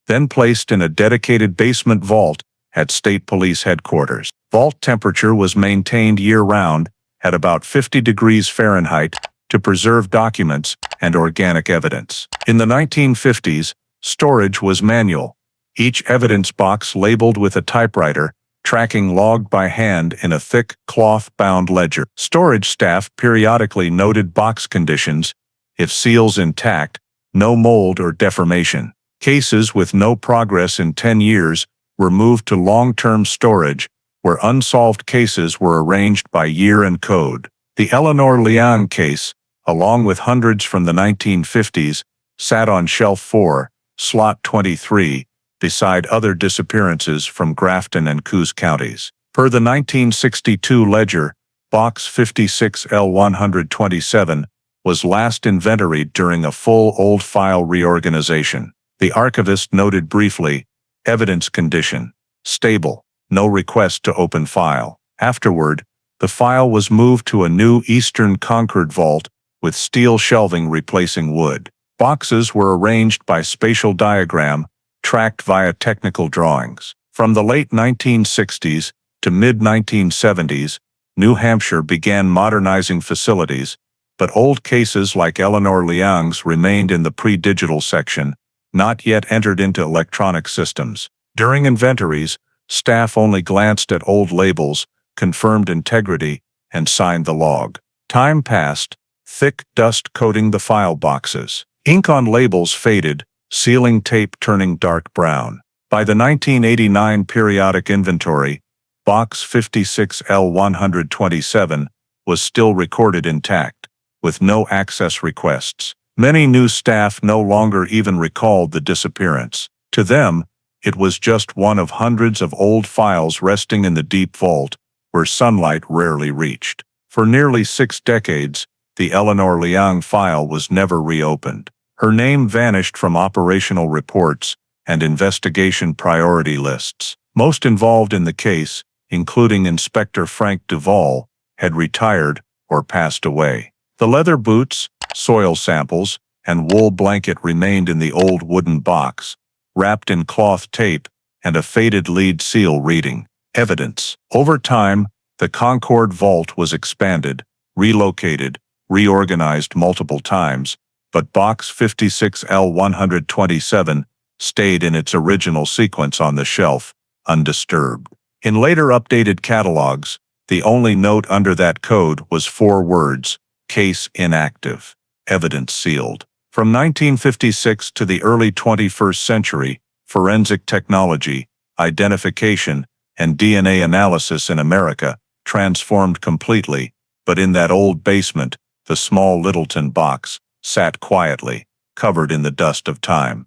then placed in a dedicated basement vault at State Police Headquarters. Vault temperature was maintained year-round at about 50 degrees Fahrenheit to preserve documents and organic evidence. In the 1950s, storage was manual, each evidence box labeled with a typewriter, tracking logged by hand in a thick, cloth-bound ledger. Storage staff periodically noted box conditions: if seals intact, no mold or deformation. Cases with no progress in 10 years were moved to long-term storage, where unsolved cases were arranged by year and code. The Eleanor Liang case, along with hundreds from the 1950s, sat on Shelf 4, Slot 23, beside other disappearances from Grafton and Coos counties. Per the 1962 ledger, Box 56L127 was last inventoried during a full old file reorganization. The archivist noted briefly, evidence condition, stable, no request to open file. Afterward, the file was moved to a new Eastern Concord vault with steel shelving replacing wood. Boxes were arranged by spatial diagram, tracked via technical drawings. From the late 1960s to mid-1970s, New Hampshire began modernizing facilities, but old cases like Eleanor Leung's remained in the pre-digital section, not yet entered into electronic systems. During inventories, staff only glanced at old labels, confirmed integrity, and signed the log. Time passed, thick dust coating the file boxes. Ink on labels faded, sealing tape turning dark brown. By the 1989 periodic inventory, Box 56L127 was still recorded intact, with no access requests. Many new staff no longer even recalled the disappearance. To them, it was just one of hundreds of old files resting in the deep vault, where sunlight rarely reached. For nearly 6 decades, the Eleanor Leung file was never reopened. Her name vanished from operational reports and investigation priority lists. Most involved in the case, including Inspector Frank Duvall, had retired or passed away. The leather boots, soil samples, and wool blanket remained in the old wooden box, wrapped in cloth tape and a faded lead seal reading, "Evidence." Over time, the Concord vault was expanded, relocated, reorganized multiple times, but Box 56L127 stayed in its original sequence on the shelf, undisturbed. In later updated catalogs, the only note under that code was 4 words: "Case inactive. Evidence sealed." From 1956 to the early 21st century, forensic technology, identification, and DNA analysis in America transformed completely, but in that old basement, the small Littleton box sat quietly, covered in the dust of time.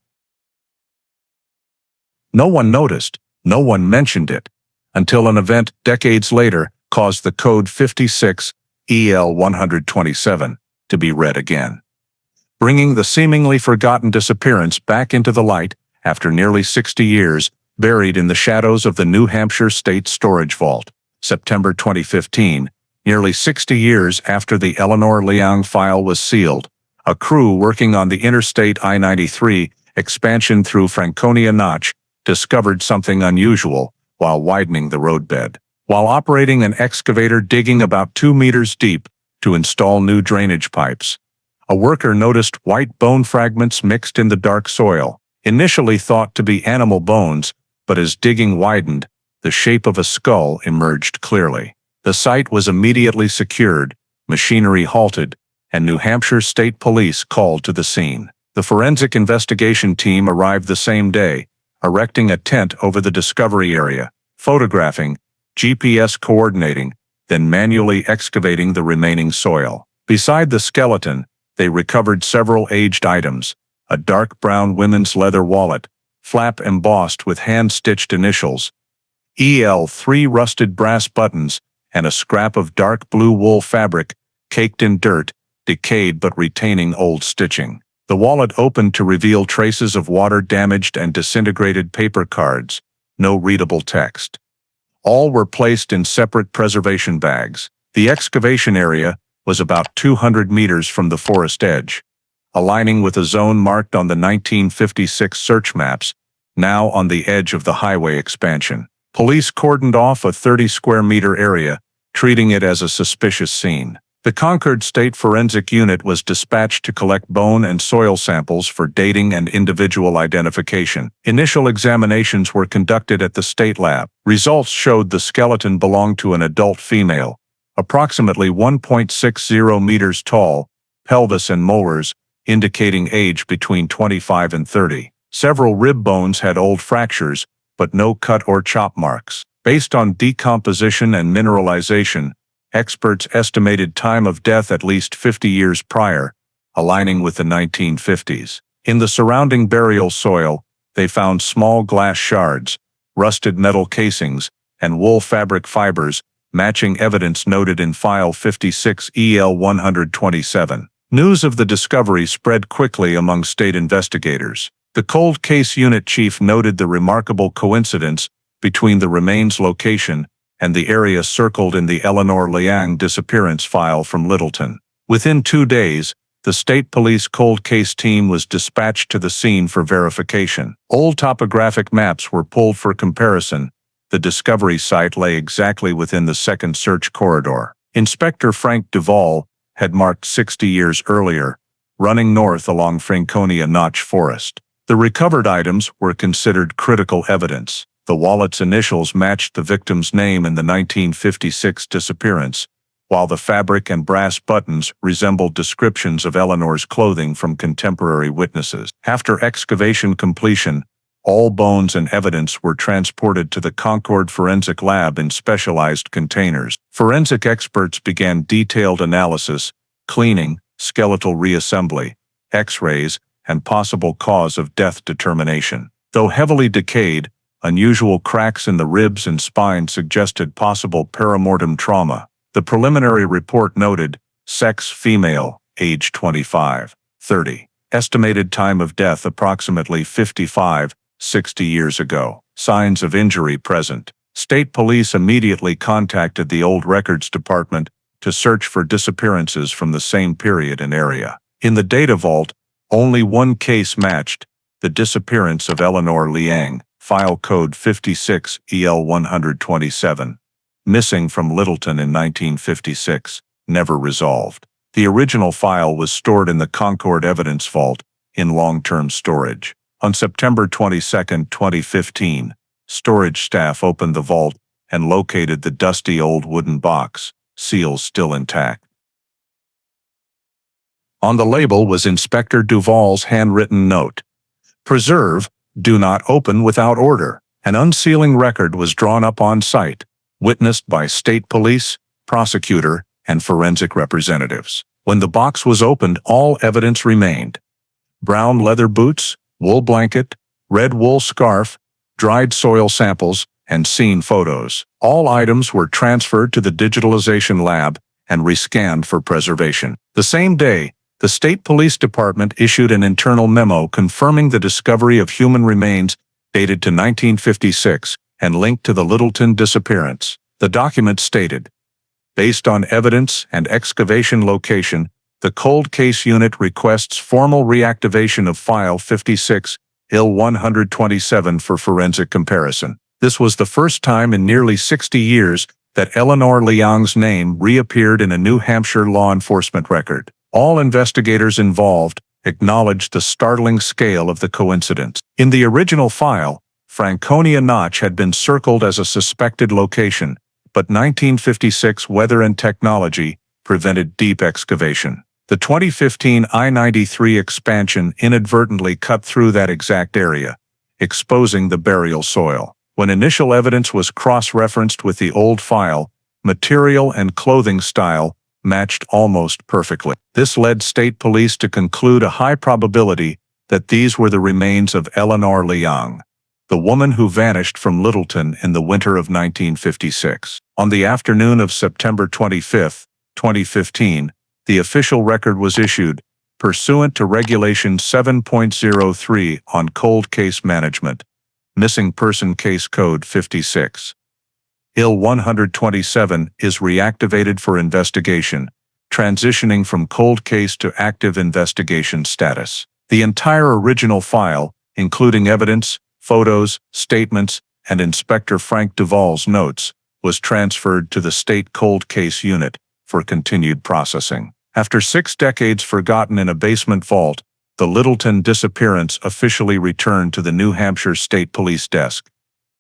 No one noticed, no one mentioned it, until an event decades later caused the code 56EL127 to be read again, bringing the seemingly forgotten disappearance back into the light after nearly 60 years, buried in the shadows of the New Hampshire State Storage Vault. September 2015, nearly 60 years after the Eleanor Leung file was sealed, a crew working on the Interstate I-93 expansion through Franconia Notch discovered something unusual while widening the roadbed. While operating an excavator digging about 2 meters deep to install new drainage pipes, a worker noticed white bone fragments mixed in the dark soil. Initially thought to be animal bones, but as digging widened, the shape of a skull emerged clearly. The site was immediately secured, machinery halted, and New Hampshire State Police called to the scene. The forensic investigation team arrived the same day, erecting a tent over the discovery area, photographing, GPS coordinating, then manually excavating the remaining soil. Beside the skeleton, they recovered several aged items: a dark brown women's leather wallet, flap embossed with hand-stitched initials, EL3 rusted brass buttons, and a scrap of dark blue wool fabric, caked in dirt, decayed but retaining old stitching. The wallet opened to reveal traces of water-damaged and disintegrated paper cards, no readable text. All were placed in separate preservation bags. The excavation area was about 200 meters from the forest edge, aligning with a zone marked on the 1956 search maps, now on the edge of the highway expansion. Police cordoned off a 30-square-meter area, treating it as a suspicious scene. The Concord State Forensic Unit was dispatched to collect bone and soil samples for dating and individual identification. Initial examinations were conducted at the state lab. Results showed the skeleton belonged to an adult female, approximately 1.60 meters tall, pelvis and molars, indicating age between 25 and 30. Several rib bones had old fractures, but no cut or chop marks. Based on decomposition and mineralization, experts estimated time of death at least 50 years prior, aligning with the 1950s. In the surrounding burial soil, they found small glass shards, rusted metal casings, and wool fabric fibers, matching evidence noted in File 56EL127. News of the discovery spread quickly among state investigators. The Cold Case Unit Chief noted the remarkable coincidence between the remains location and the area circled in the Eleanor Liang disappearance file from Littleton. Within 2 days, the state police cold case team was dispatched to the scene for verification. Old topographic maps were pulled for comparison. The discovery site lay exactly within the second search corridor. Inspector Frank Duvall had marked 60 years earlier, running north along Franconia Notch forest. The recovered items were considered critical evidence. The wallet's initials matched the victim's name in the 1956 disappearance, while the fabric and brass buttons resembled descriptions of Eleanor's clothing from contemporary witnesses. After excavation completion, all bones and evidence were transported to the Concord Forensic Lab in specialized containers. Forensic experts began detailed analysis, cleaning, skeletal reassembly, X-rays, and possible cause of death determination. Though heavily decayed, unusual cracks in the ribs and spine suggested possible perimortem trauma. The preliminary report noted, sex female, age 25-30. Estimated time of death approximately 55-60 years ago. Signs of injury present. State police immediately contacted the Old Records Department to search for disappearances from the same period and area. In the data vault, only one case matched, the disappearance of Eleanor Liang, file code 56 EL 127. Missing from Littleton in 1956, never resolved. The original file was stored in the Concord Evidence Vault, in long-term storage. On September 22, 2015, storage staff opened the vault and located the dusty old wooden box, seals still intact. On the label was Inspector Duvall's handwritten note. Preserve, do not open without order. An unsealing record was drawn up on site, witnessed by state police, prosecutor, and forensic representatives. When the box was opened, all evidence remained. Brown leather boots, wool blanket, red wool scarf, dried soil samples, and scene photos. All items were transferred to the digitalization lab and rescanned for preservation. The same day, the State Police Department issued an internal memo confirming the discovery of human remains dated to 1956 and linked to the Littleton disappearance. The document stated, based on evidence and excavation location, the Cold Case Unit requests formal reactivation of File 56, IL 127 for forensic comparison. This was the first time in nearly 60 years that Eleanor Liang's name reappeared in a New Hampshire law enforcement record. All investigators involved acknowledged the startling scale of the coincidence. In the original file, Franconia Notch had been circled as a suspected location, but 1956 weather and technology prevented deep excavation. The 2015 I-93 expansion inadvertently cut through that exact area, exposing the burial soil. When initial evidence was cross-referenced with the old file, material and clothing style matched almost perfectly. This led state police to conclude a high probability that these were the remains of Eleanor Liang, the woman who vanished from Littleton in the winter of 1956. On the afternoon of September 25, 2015, the official record was issued, pursuant to Regulation 7.03 on Cold Case Management, Missing Person Case Code 56. IL 127 is reactivated for investigation, transitioning from cold case to active investigation status. The entire original file, including evidence, photos, statements, and Inspector Frank Duvall's notes, was transferred to the State Cold Case Unit for continued processing. After 6 decades forgotten in a basement vault, the Littleton disappearance officially returned to the New Hampshire State Police desk,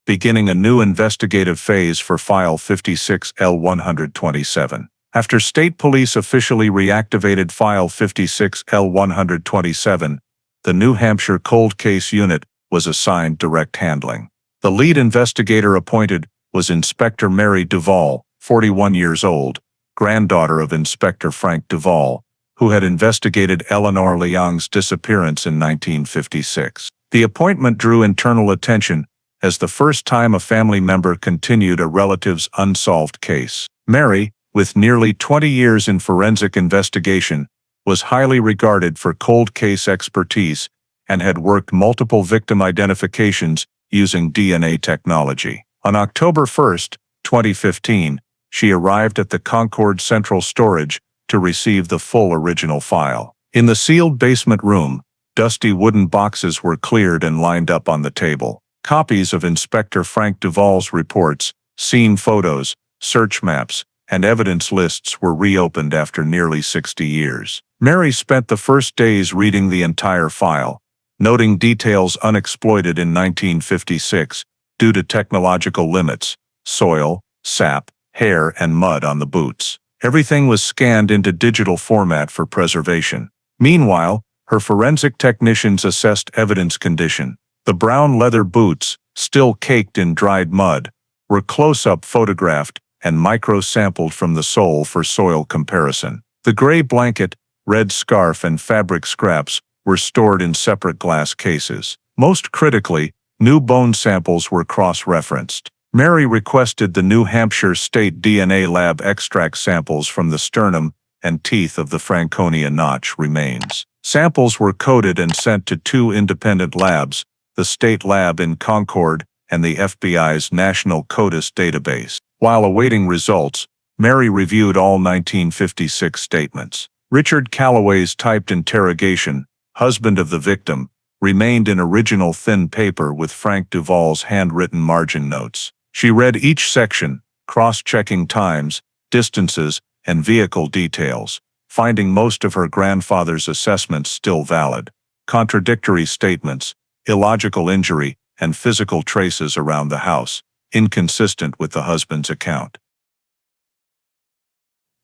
beginning a new investigative phase for File 56 L 127. After state police officially reactivated File 56 L 127, the New Hampshire Cold Case Unit was assigned direct handling. The lead investigator appointed was Inspector Mary Duvall, 41 years old, granddaughter of Inspector Frank Duvall, who had investigated Eleanor Liang's disappearance in 1956. The appointment drew internal attention as the first time a family member continued a relative's unsolved case. Mary, with nearly 20 years in forensic investigation, was highly regarded for cold case expertise and had worked multiple victim identifications using DNA technology. On October 1, 2015, she arrived at the Concord Central Storage to receive the full original file. In the sealed basement room, dusty wooden boxes were cleared and lined up on the table. Copies of Inspector Frank Duvall's reports, scene photos, search maps, and evidence lists were reopened after nearly 60 years. Mary spent the first days reading the entire file, noting details unexploited in 1956 due to technological limits: soil, sap, hair, and mud on the boots. Everything was scanned into digital format for preservation. Meanwhile, her forensic technicians assessed evidence condition. The brown leather boots, still caked in dried mud, were close-up photographed and micro-sampled from the sole for soil comparison. The gray blanket, red scarf, and fabric scraps were stored in separate glass cases. Most critically, new bone samples were cross-referenced. Mary requested the New Hampshire State DNA Lab extract samples from the sternum and teeth of the Franconia Notch remains. Samples were coded and sent to two independent labs, the State Lab in Concord and the FBI's National CODIS database. While awaiting results, Mary reviewed all 1956 statements. Richard Calloway's typed interrogation, husband of the victim, remained in original thin paper with Frank Duvall's handwritten margin notes. She read each section, cross-checking times, distances, and vehicle details, finding most of her grandfather's assessments still valid. Contradictory statements, illogical injury, and physical traces around the house, inconsistent with the husband's account.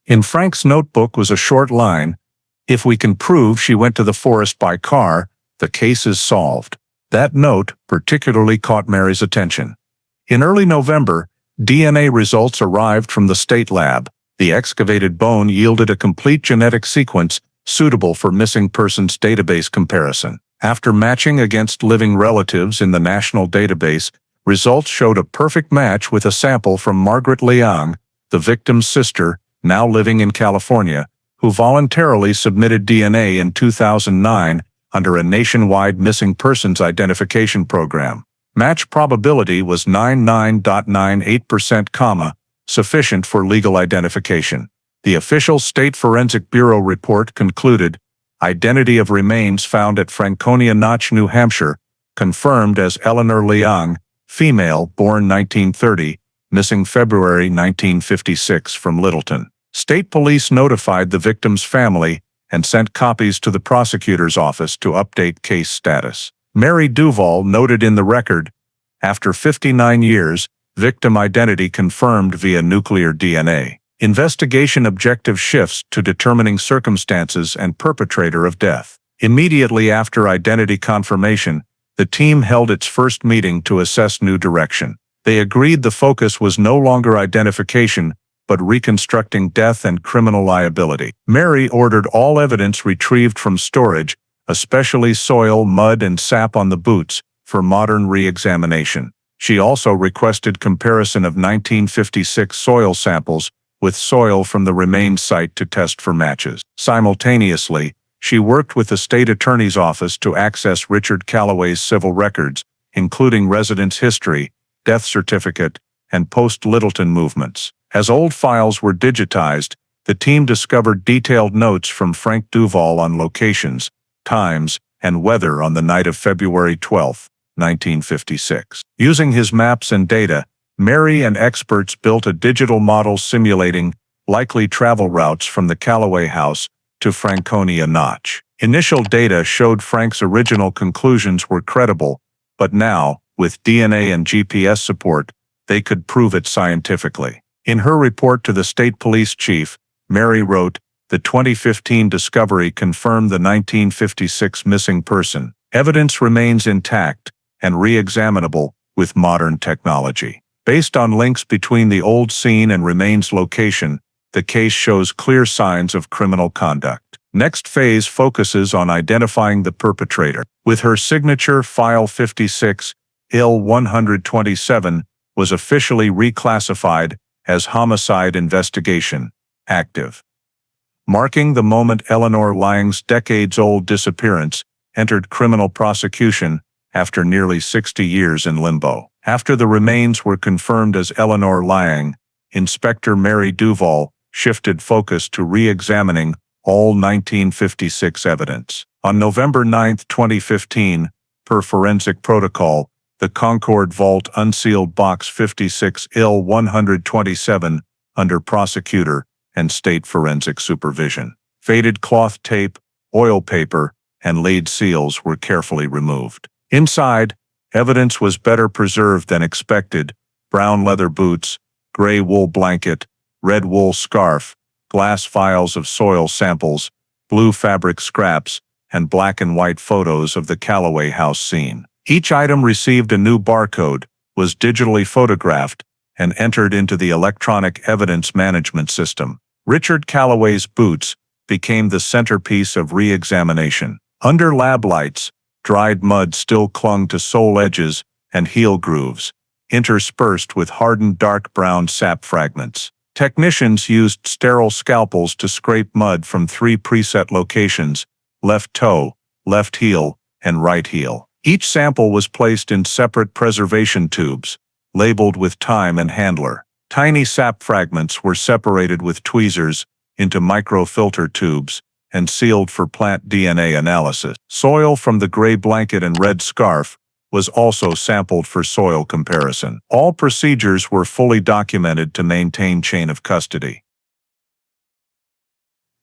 In Frank's notebook was a short line: "If we can prove she went to the forest by car, the case is solved." That note particularly caught Mary's attention. In early November, DNA results arrived from the state lab. The excavated bone yielded a complete genetic sequence suitable for missing persons database comparison. After matching against living relatives in the national database, results showed a perfect match with a sample from Margaret Leong, the victim's sister, now living in California, who voluntarily submitted DNA in 2009 under a nationwide missing persons identification program. Match probability was 99.98%, sufficient for legal identification. The official State Forensic Bureau report concluded, identity of remains found at Franconia Notch, New Hampshire, confirmed as Eleanor Leong, female, born 1930, missing February 1956 from Littleton. State police notified the victim's family and sent copies to the prosecutor's office to update case status. Mary Duvall noted in the record, after 59 years, victim identity confirmed via nuclear DNA. Investigation objective shifts to determining circumstances and perpetrator of death. Immediately after identity confirmation, the team held its first meeting to assess new direction. They agreed the focus was no longer identification, but reconstructing death and criminal liability. Mary ordered all evidence retrieved from storage, especially soil, mud, and sap on the boots, for modern re-examination. She also requested comparison of 1956 soil samples with soil from the remains site to test for matches. Simultaneously, she worked with the state attorney's office to access Richard Calloway's civil records, including residence history, death certificate, and post-Littleton movements. As old files were digitized, the team discovered detailed notes from Frank Duvall on locations, times, and weather on the night of February 12, 1956. Using his maps and data, Mary and experts built a digital model simulating likely travel routes from the Calloway house to Franconia Notch. Initial data showed Frank's original conclusions were credible, but now, with DNA and GPS support, they could prove it scientifically. In her report to the state police chief, Mary wrote, "The 2015 discovery confirmed the 1956 missing person. Evidence remains intact and re-examinable with modern technology. Based on links between the old scene and remains location, the case shows clear signs of criminal conduct." Next phase focuses on identifying the perpetrator. With her signature, File 56, IL 127, was officially reclassified as Homicide Investigation, Active, marking the moment Eleanor Leong's decades-old disappearance entered criminal prosecution after nearly 60 years in limbo. After the remains were confirmed as Eleanor Liang, Inspector Mary Duval shifted focus to re-examining all 1956 evidence. On November 9, 2015, per forensic protocol, the Concord Vault unsealed Box 56 IL 127 under prosecutor and state forensic supervision. Faded cloth tape, oil paper, and lead seals were carefully removed. Inside, evidence was better preserved than expected: brown leather boots, gray wool blanket, red wool scarf, glass vials of soil samples, blue fabric scraps, and black and white photos of the Callaway house scene. Each item received a new barcode, was digitally photographed, and entered into the electronic evidence management system. Richard Callaway's boots became the centerpiece of re-examination. Under lab lights, dried mud still clung to sole edges and heel grooves, interspersed with hardened dark brown sap fragments. Technicians used sterile scalpels to scrape mud from 3 preset locations: left toe, left heel, and right heel. Each sample was placed in separate preservation tubes, labeled with time and handler. Tiny sap fragments were separated with tweezers into microfilter tubes and sealed for plant DNA analysis. Soil from the gray blanket and red scarf was also sampled for soil comparison. All procedures were fully documented to maintain chain of custody.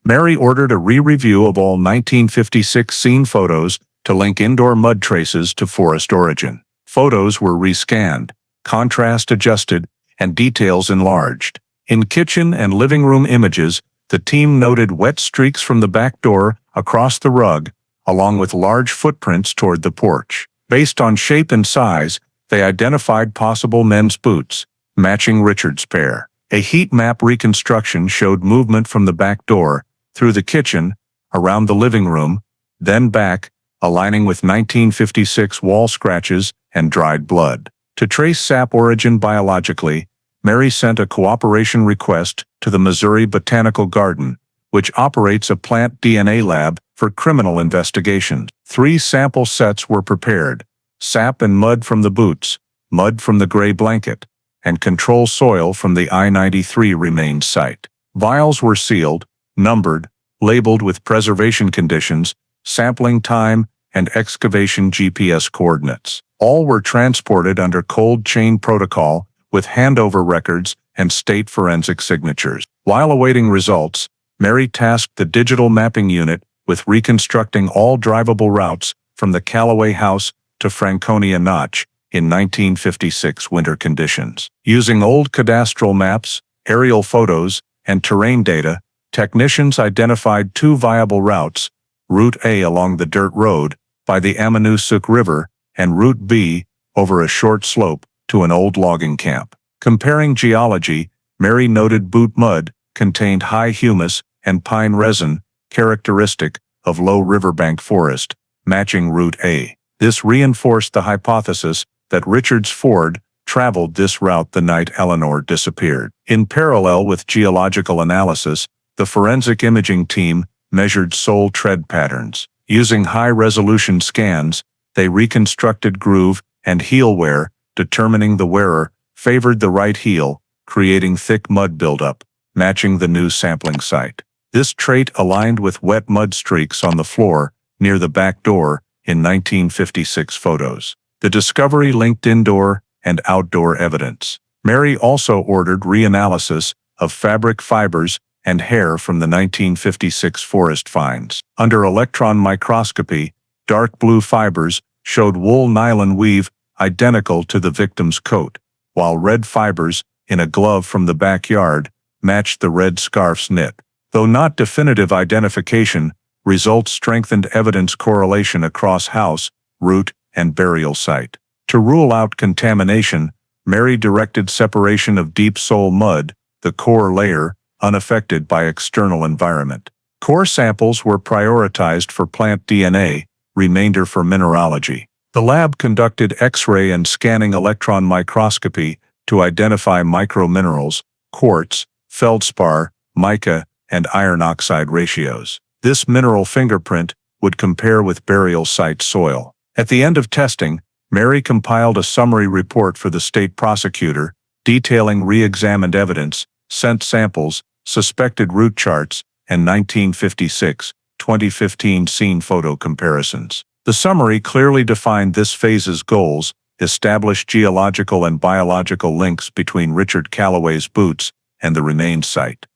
Mary ordered a re-review of all 1956 scene photos to link indoor mud traces to forest origin. Photos were rescanned, contrast adjusted, and details enlarged. In kitchen and living room images, the team noted wet streaks from the back door across the rug, along with large footprints toward the porch. Based on shape and size, they identified possible men's boots, matching Richard's pair. A heat map reconstruction showed movement from the back door, through the kitchen, around the living room, then back, aligning with 1956 wall scratches and dried blood. To trace sap origin biologically, Mary sent a cooperation request to the Missouri Botanical Garden, which operates a plant DNA lab for criminal investigations. 3 sample sets were prepared: sap and mud from the boots, mud from the gray blanket, and control soil from the I-93 remains site. Vials were sealed, numbered, labeled with preservation conditions, sampling time, and excavation GPS coordinates. All were transported under cold chain protocol with handover records and state forensic signatures. While awaiting results, Mary tasked the digital mapping unit with reconstructing all drivable routes from the Callaway house to Franconia Notch in 1956 winter conditions. Using old cadastral maps, aerial photos, and terrain data, technicians identified 2 viable routes: Route A along the dirt road by the Ammonoosuc River and Route B over a short slope to an old logging camp. Comparing geology, Mary noted boot mud contained high humus and pine resin, characteristic of low riverbank forest, matching Route A. This reinforced the hypothesis that Richard's Ford traveled this route the night Eleanor disappeared. In parallel with geological analysis, the forensic imaging team measured sole tread patterns. Using high-resolution scans, they reconstructed groove and heel wear, determining the wearer favored the right heel, creating thick mud buildup, matching the new sampling site. This trait aligned with wet mud streaks on the floor near the back door in 1956 photos. The discovery linked indoor and outdoor evidence. Mary also ordered reanalysis of fabric fibers and hair from the 1956 forest finds. Under electron microscopy, dark blue fibers showed wool nylon weave identical to the victim's coat, while red fibers in a glove from the backyard matched the red scarf's knit. Though not definitive identification, results strengthened evidence correlation across house, root, and burial site. To rule out contamination, Mary directed separation of deep soil mud, the core layer, unaffected by external environment. Core samples were prioritized for plant DNA, remainder for mineralogy. The lab conducted X-ray and scanning electron microscopy to identify microminerals, quartz, feldspar, mica, and iron oxide ratios. This mineral fingerprint would compare with burial site soil. At the end of testing, Mary compiled a summary report for the state prosecutor, detailing re-examined evidence, scent samples, suspected route charts, and 1956-2015 scene photo comparisons. The summary clearly defined this phase's goals, established geological and biological links between Richard Callaway's boots and the remains site.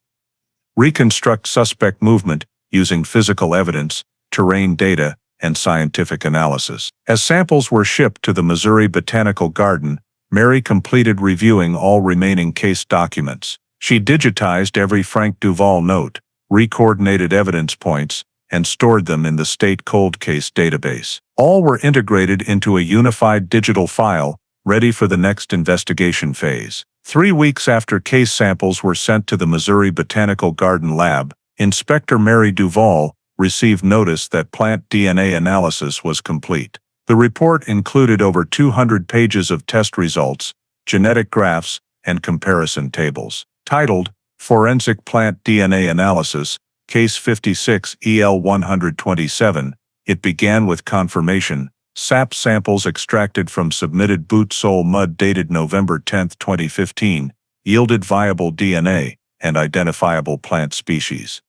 Reconstruct suspect movement using physical evidence, terrain data, and scientific analysis. As samples were shipped to the Missouri Botanical Garden, Mary completed reviewing all remaining case documents. She digitized every Frank Duval note, recoordinated evidence points, and stored them in the state cold case database. All were integrated into a unified digital file, ready for the next investigation phase. 3 weeks after case samples were sent to the Missouri Botanical Garden lab, Inspector Mary Duval received notice that plant DNA analysis was complete. The report included over 200 pages of test results, genetic graphs, and comparison tables. Titled, Forensic Plant DNA Analysis, Case 56 EL 127, it began with confirmation. SAP samples extracted from submitted boot sole mud dated November 10, 2015, yielded viable DNA and identifiable plant species.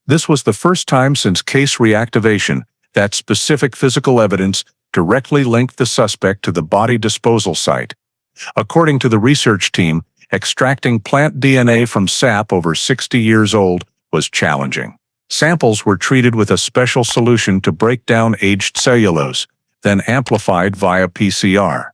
This was the first time since case reactivation that specific physical evidence directly linked the suspect to the body disposal site. According to the research team, extracting plant DNA from sap over 60 years old was challenging. Samples were treated with a special solution to break down aged cellulose, then amplified via PCR.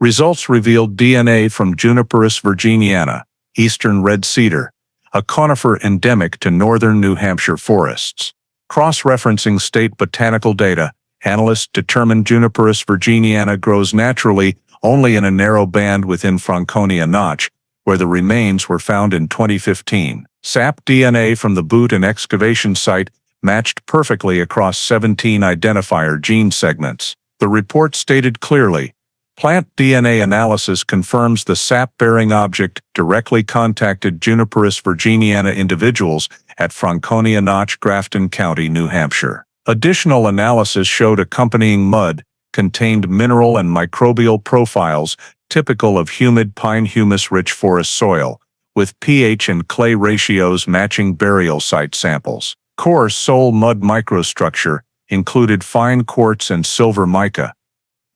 Results revealed DNA from Juniperus virginiana, eastern red cedar, a conifer endemic to northern New Hampshire forests. Cross-referencing state botanical data, analysts determined Juniperus virginiana grows naturally only in a narrow band within Franconia Notch, where the remains were found in 2015. SAP DNA from the boot and excavation site matched perfectly across 17 identifier gene segments. The report stated clearly, plant DNA analysis confirms the sap-bearing object directly contacted Juniperus virginiana individuals at Franconia Notch, Grafton County, New Hampshire. Additional analysis showed accompanying mud contained mineral and microbial profiles typical of humid pine humus-rich forest soil, with pH and clay ratios matching burial site samples. Coarse soil mud microstructure included fine quartz and silver mica,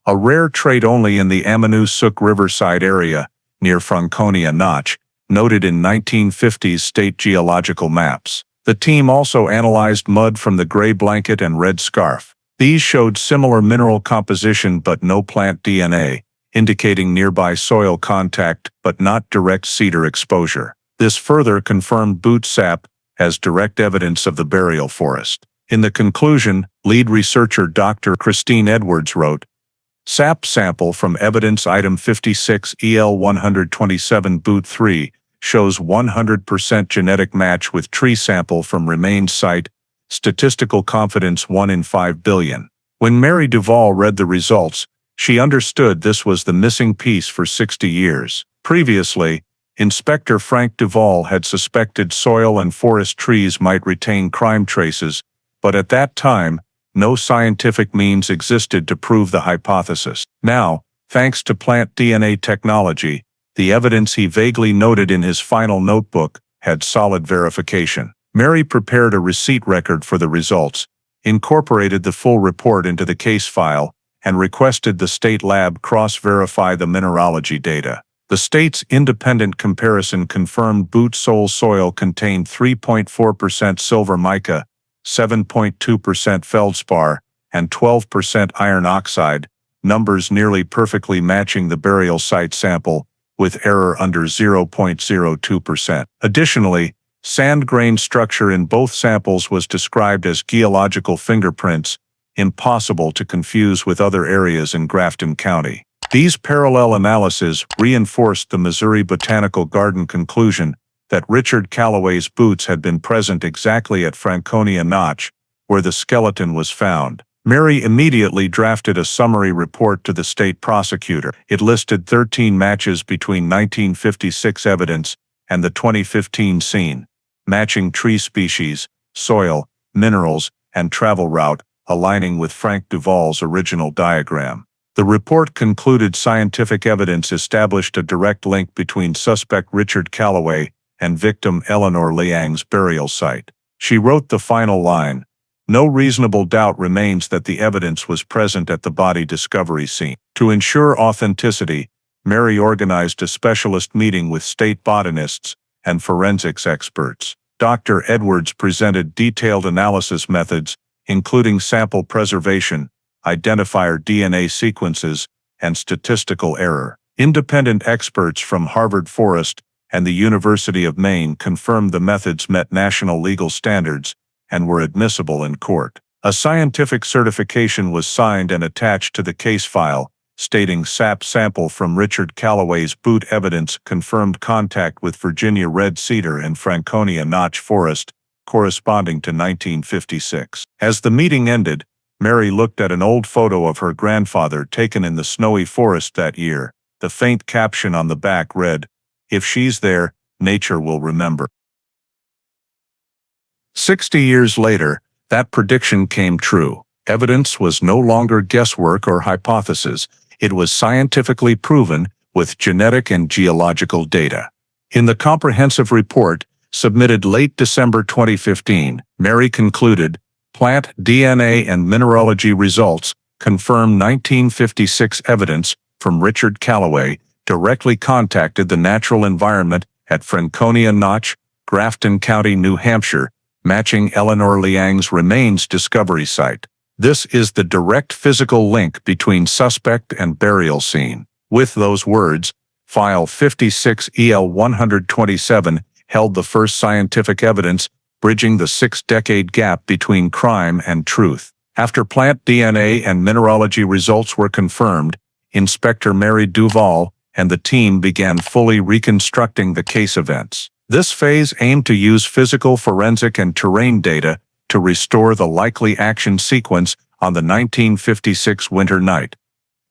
a rare trait only in the Ammonoosuc Riverside area near Franconia Notch, noted in 1950s state geological maps. The team also analyzed mud from the gray blanket and red scarf. These showed similar mineral composition but no plant DNA, indicating nearby soil contact but not direct cedar exposure. This further confirmed boot sap as direct evidence of the burial forest. In the conclusion, lead researcher Dr. Christine Edwards wrote, SAP sample from evidence item 56 EL 127 boot 3 shows 100% genetic match with tree sample from remains site, statistical confidence 1 in 5 billion. When Mary Duval read the results, she understood this was the missing piece for 60 years. Previously, Inspector Frank Duval had suspected soil and forest trees might retain crime traces, but at that time, no scientific means existed to prove the hypothesis. Now, thanks to plant DNA technology, the evidence he vaguely noted in his final notebook had solid verification. Mary prepared a receipt record for the results, incorporated the full report into the case file, and requested the state lab cross-verify the mineralogy data. The state's independent comparison confirmed boot sole soil contained 3.4% silver mica, 7.2% feldspar, and 12% iron oxide, numbers nearly perfectly matching the burial site sample, with error under 0.02%. Additionally, sand grain structure in both samples was described as geological fingerprints, impossible to confuse with other areas in Grafton County. These parallel analyses reinforced the Missouri Botanical Garden conclusion that Richard Callaway's boots had been present exactly at Franconia Notch, where the skeleton was found. Mary immediately drafted a summary report to the state prosecutor. It listed 13 matches between 1956 evidence and the 2015 scene, matching tree species, soil, minerals, and travel route, aligning with Frank Duval's original diagram. The report concluded scientific evidence established a direct link between suspect Richard Calloway and victim Eleanor Liang's burial site. She wrote the final line, "No reasonable doubt remains that the evidence was present at the body discovery scene." To ensure authenticity, Mary organized a specialist meeting with state botanists and forensics experts. Dr. Edwards presented detailed analysis methods, including sample preservation, identifier DNA sequences, and statistical error. Independent experts from Harvard Forest and the University of Maine confirmed the methods met national legal standards and were admissible in court. A scientific certification was signed and attached to the case file, stating sap sample from Richard Calloway's boot evidence confirmed contact with Virginia red cedar and Franconia Notch forest, corresponding to 1956. As the meeting ended, Mary looked at an old photo of her grandfather taken in the snowy forest that year. The faint caption on the back read, "If she's there, nature will remember." 60 years later, that prediction came true. Evidence was no longer guesswork or hypothesis. It was scientifically proven with genetic and geological data. In the comprehensive report, submitted late December 2015, Mary concluded, plant DNA and mineralogy results confirm 1956 evidence from Richard Calloway directly contacted the natural environment at Franconia Notch, Grafton County, New Hampshire, matching Eleanor Liang's remains discovery site. This is the direct physical link between suspect and burial scene. With those words, File 56 EL 127 held the first scientific evidence bridging the 6-decade gap between crime and truth. After plant DNA and mineralogy results were confirmed, Inspector Mary Duval and the team began fully reconstructing the case events. This phase aimed to use physical, forensic, and terrain data to restore the likely action sequence on the 1956 winter night.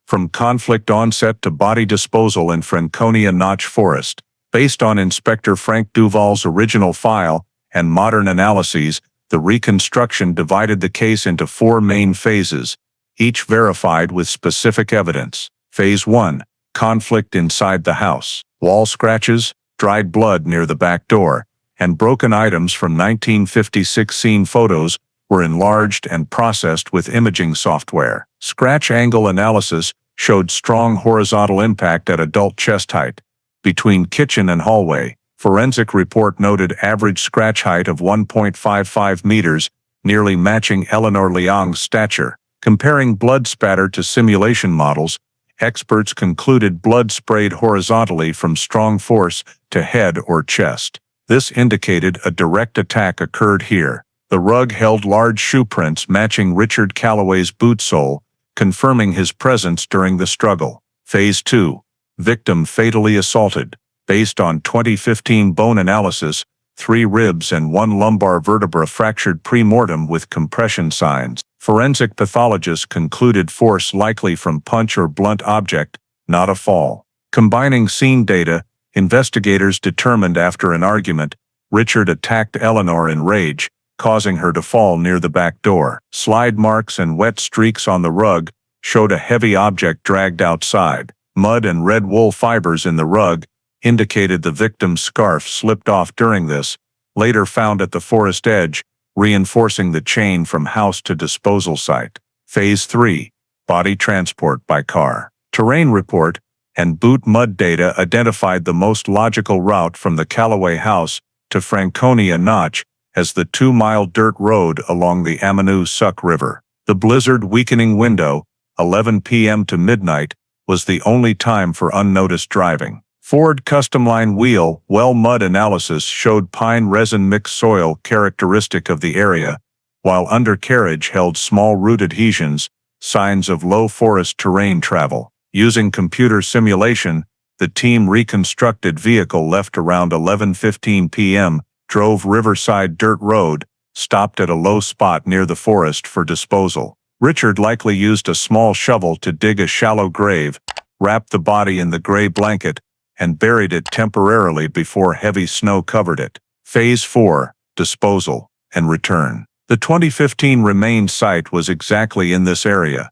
From conflict onset to body disposal in Franconia Notch Forest. Based on Inspector Frank Duval's original file and modern analyses, the reconstruction divided the case into 4 main phases, each verified with specific evidence. Phase 1. Conflict inside the house. Wall scratches, dried blood near the back door, and broken items from 1956 scene photos were enlarged and processed with imaging software. Scratch angle analysis showed strong horizontal impact at adult chest height. Between kitchen and hallway, forensic report noted average scratch height of 1.55 meters, nearly matching Eleanor Liang's stature. Comparing blood spatter to simulation models, experts concluded blood sprayed horizontally from strong force to head or chest. This indicated a direct attack occurred here. The rug held large shoe prints matching Richard Calloway's boot sole, confirming his presence during the struggle. Phase 2. Victim fatally assaulted. Based on 2015 bone analysis, 3 ribs and 1 lumbar vertebra fractured pre-mortem with compression signs. Forensic pathologists concluded force likely from punch or blunt object, not a fall. Combining scene data, investigators determined after an argument, Richard attacked Eleanor in rage, causing her to fall near the back door. Slide marks and wet streaks on the rug showed a heavy object dragged outside. Mud and red wool fibers in the rug indicated the victim's scarf slipped off during this, later found at the forest edge, reinforcing the chain from house to disposal site. Phase 3. Body transport by car. Terrain report and boot mud data identified the most logical route from the Calloway house to Franconia Notch as the 2-mile dirt road along the Ammonoosuc River. The blizzard weakening window, 11 p.m. to midnight, was the only time for unnoticed driving. Ford custom-line wheel well mud analysis showed pine resin mixed soil characteristic of the area, while undercarriage held small root adhesions, signs of low forest terrain travel. Using computer simulation, the team reconstructed vehicle left around 11:15 p.m., drove Riverside Dirt Road, stopped at a low spot near the forest for disposal. Richard likely used a small shovel to dig a shallow grave, wrapped the body in the gray blanket, and buried it temporarily before heavy snow covered it. Phase 4. Disposal and return. The 2015 remains site was exactly in this area,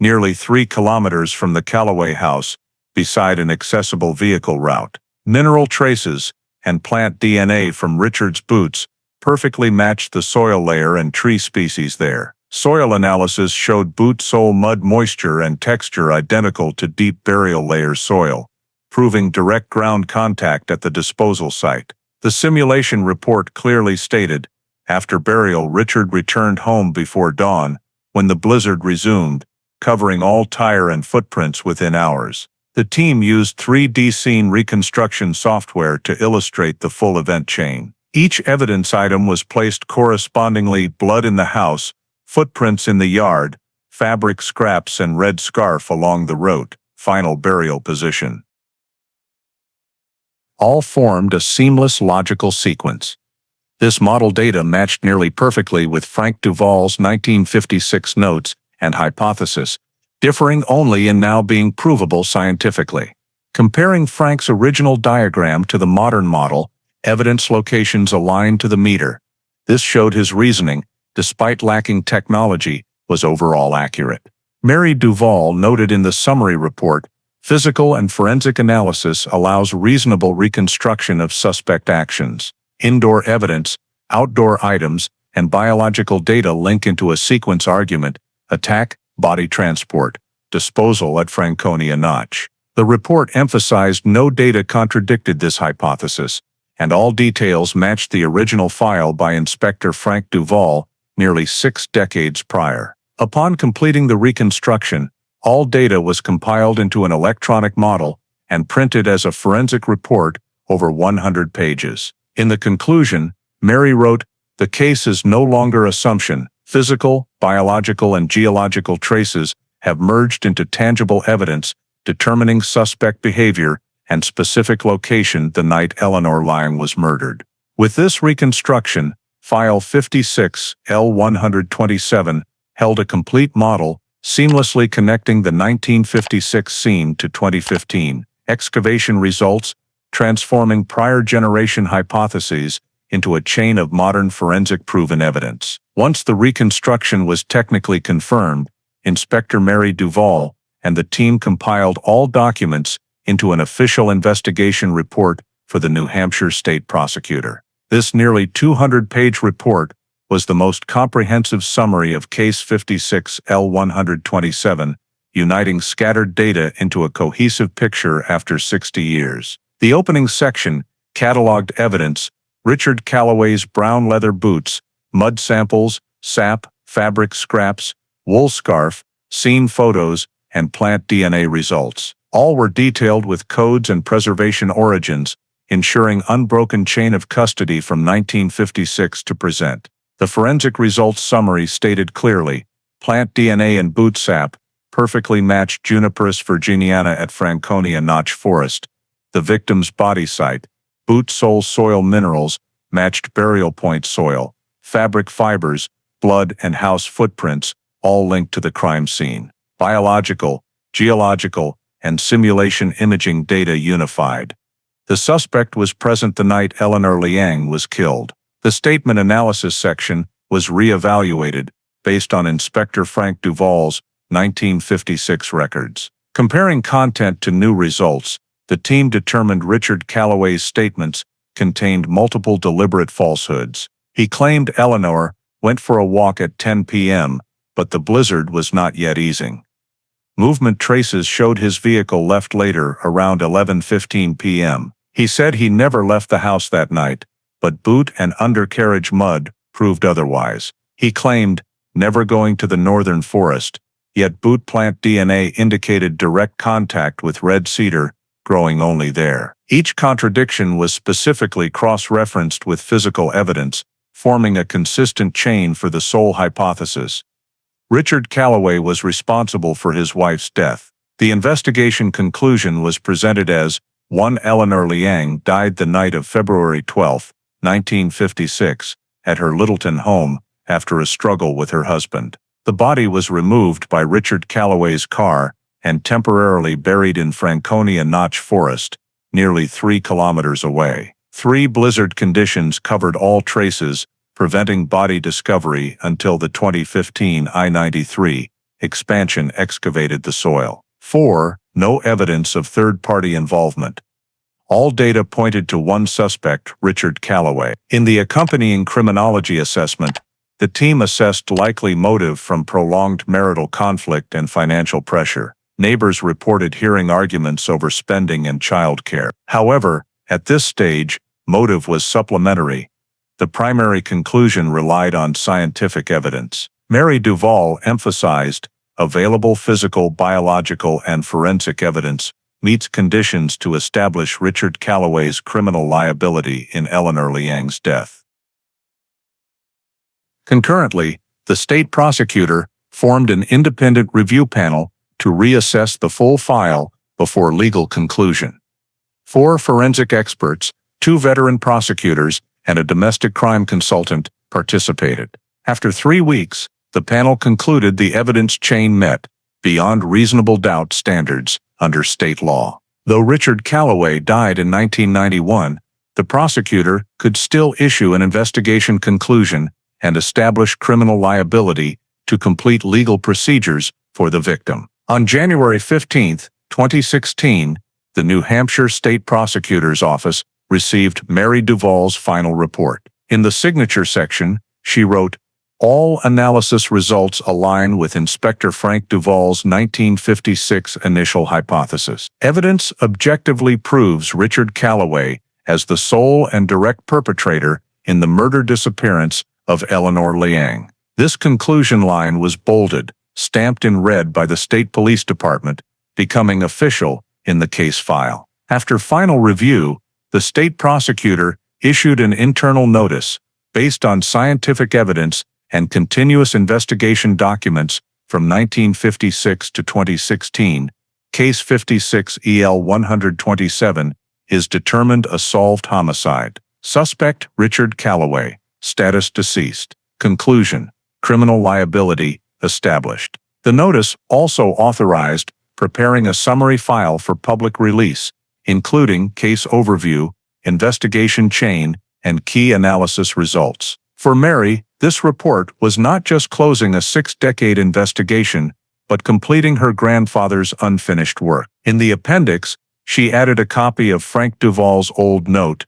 nearly 3 kilometers from the Callaway house, beside an accessible vehicle route. Mineral traces and plant DNA from Richard's boots perfectly matched the soil layer and tree species there. Soil analysis showed boot sole mud moisture and texture identical to deep burial layer soil, proving direct ground contact at the disposal site. The simulation report clearly stated, after burial, Richard returned home before dawn, when the blizzard resumed, covering all tire and footprints within hours. The team used 3D scene reconstruction software to illustrate the full event chain. Each evidence item was placed correspondingly: blood in the house, footprints in the yard, fabric scraps and red scarf along the road, final burial position. All formed a seamless logical sequence. This model data matched nearly perfectly with Frank Duval's 1956 notes and hypothesis, differing only in now being provable scientifically. Comparing Frank's original diagram to the modern model, evidence locations aligned to the meter. This showed his reasoning, despite lacking technology, was overall accurate. Mary Duval noted in the summary report, physical and forensic analysis allows reasonable reconstruction of suspect actions. Indoor evidence, outdoor items, and biological data link into a sequence argument: attack, body transport, disposal at Franconia Notch. The report emphasized no data contradicted this hypothesis, and all details matched the original file by Inspector Frank Duval nearly 6 decades prior. Upon completing the reconstruction, all data was compiled into an electronic model and printed as a forensic report over 100 pages. In the conclusion, Mary wrote, "The case is no longer assumption. Physical, biological, and geological traces have merged into tangible evidence determining suspect behavior and specific location the night Eleanor Lang was murdered." With this reconstruction, File 56, L127, held a complete model, seamlessly connecting the 1956 scene to 2015 excavation results, transforming prior generation hypotheses into a chain of modern forensic proven evidence. Once the reconstruction was technically confirmed, Inspector Mary Duval and the team compiled all documents into an official investigation report for the New Hampshire State Prosecutor. This nearly 200-page report was the most comprehensive summary of Case 56 L127, uniting scattered data into a cohesive picture after 60 years. The opening section cataloged evidence: Richard Callaway's brown leather boots, mud samples, sap, fabric scraps, wool scarf, scene photos, and plant DNA results. All were detailed with codes and preservation origins, ensuring unbroken chain of custody from 1956 to present. The forensic results summary stated clearly, plant DNA and boot sap perfectly matched Juniperus virginiana at Franconia Notch Forest. The victim's body site, boot sole soil minerals, matched burial point soil, fabric fibers, blood and house footprints, all linked to the crime scene. Biological, geological, and simulation imaging data unified. The suspect was present the night Eleanor Liang was killed. The statement analysis section was re-evaluated based on Inspector Frank Duval's 1956 records. Comparing content to new results, the team determined Richard Callaway's statements contained multiple deliberate falsehoods. He claimed Eleanor went for a walk at 10 p.m., but the blizzard was not yet easing. Movement traces showed his vehicle left later around 11:15 p.m. He said he never left the house that night, but boot and undercarriage mud proved otherwise. He claimed never going to the northern forest, yet boot plant DNA indicated direct contact with red cedar, growing only there. Each contradiction was specifically cross-referenced with physical evidence, forming a consistent chain for the sole hypothesis. Richard Callaway was responsible for his wife's death. The investigation conclusion was presented as, 1. Eleanor Liang died the night of February 12, 1956, at her Littleton home after a struggle with her husband. The body was removed by Richard Callaway's car and temporarily buried in Franconia Notch Forest, nearly 3 kilometers away. 3. Blizzard conditions covered all traces, preventing body discovery until the 2015 I-93 expansion excavated the soil. 4. No evidence of third-party involvement. All data pointed to one suspect, Richard Calloway. In the accompanying criminology assessment, the team assessed likely motive from prolonged marital conflict and financial pressure. Neighbors reported hearing arguments over spending and child care. However, at this stage, motive was supplementary. The primary conclusion relied on scientific evidence. Mary Duval emphasized, available physical, biological, and forensic evidence meets conditions to establish Richard Calloway's criminal liability in Eleanor Liang's death. Concurrently, the state prosecutor formed an independent review panel to reassess the full file before legal conclusion. 4 forensic experts, 2 veteran prosecutors, and a domestic crime consultant participated. After 3 weeks, the panel concluded the evidence chain met, beyond reasonable doubt standards, under state law. Though Richard Calloway died in 1991, the prosecutor could still issue an investigation conclusion and establish criminal liability to complete legal procedures for the victim. On January 15, 2016, the New Hampshire State Prosecutor's Office received Mary Duval's final report. In the signature section, she wrote, "All analysis results align with Inspector Frank Duval's 1956 initial hypothesis. Evidence objectively proves Richard Calloway as the sole and direct perpetrator in the murder disappearance of Eleanor Liang." This conclusion line was bolded, stamped in red by the State Police Department, becoming official in the case file. After final review, the state prosecutor issued an internal notice based on scientific evidence and continuous investigation documents from 1956 to 2016. Case 56 EL 127 is determined a solved homicide. Suspect Richard Calloway. Status deceased. Conclusion: criminal liability established. The notice also authorized preparing a summary file for public release, including case overview, investigation chain, and key analysis results. For Mary, this report was not just closing a 6-decade investigation, but completing her grandfather's unfinished work. In the appendix, she added a copy of Frank Duval's old note: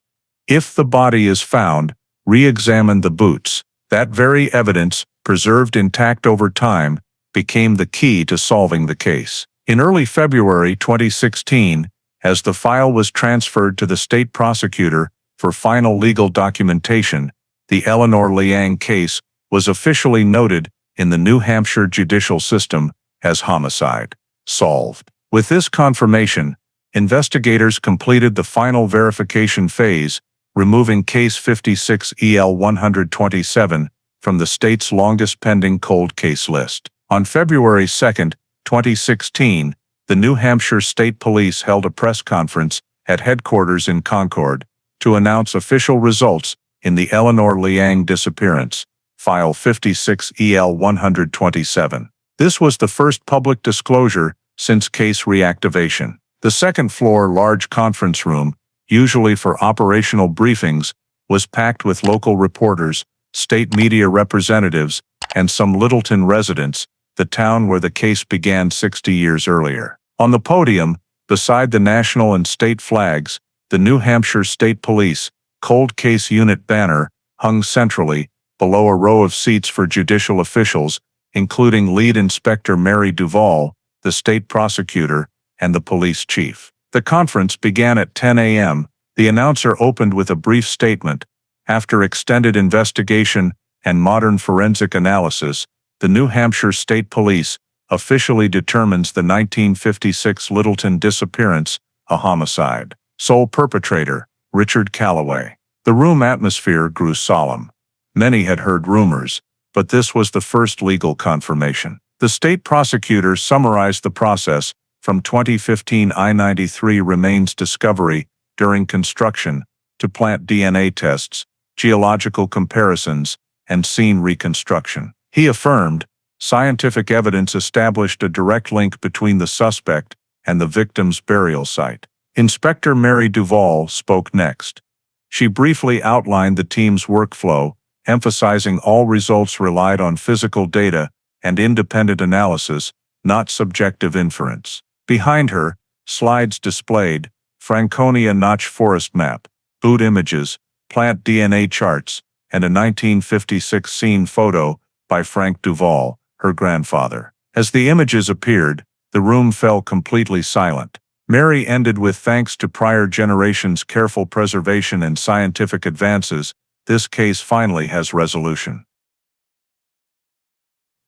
"If the body is found, re-examine the boots." That very evidence, preserved intact over time, became the key to solving the case. In early February 2016, as the file was transferred to the state prosecutor for final legal documentation, the Eleanor Liang case was officially noted in the New Hampshire judicial system as homicide solved. With this confirmation, investigators completed the final verification phase, removing case 56 EL 127 from the state's longest pending cold case list. On February 2, 2016, the New Hampshire State Police held a press conference at headquarters in Concord to announce official results in the Eleanor Liang disappearance, File 56 EL 127. This was the first public disclosure since case reactivation. The second-floor large conference room, usually for operational briefings, was packed with local reporters, state media representatives, and some Littleton residents, the town where the case began 60 years earlier. On the podium, beside the national and state flags, the New Hampshire State Police Cold Case Unit banner hung centrally, below a row of seats for judicial officials, including lead inspector Mary Duval, the state prosecutor, and the police chief. The conference began at 10 a.m. The announcer opened with a brief statement. After extended investigation and modern forensic analysis, the New Hampshire State Police officially determines the 1956 Littleton disappearance a homicide. Sole perpetrator, Richard Calloway. The room atmosphere grew solemn. Many had heard rumors, but this was the first legal confirmation. The state prosecutor summarized the process from 2015 I-93 remains discovery during construction to plant DNA tests, geological comparisons, and scene reconstruction. He affirmed, scientific evidence established a direct link between the suspect and the victim's burial site. Inspector Mary Duval spoke next. She briefly outlined the team's workflow emphasizing all results relied on physical data and independent analysis, not subjective inference. Behind her, slides displayed Franconia Notch forest map, boot images, plant DNA charts, and a 1956 scene photo by Frank Duval, her grandfather. As the images appeared, the room fell completely silent. Mary ended with thanks to prior generations' careful preservation and scientific advances, this case finally has resolution.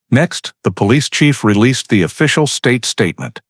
Next, the police chief released the official state statement.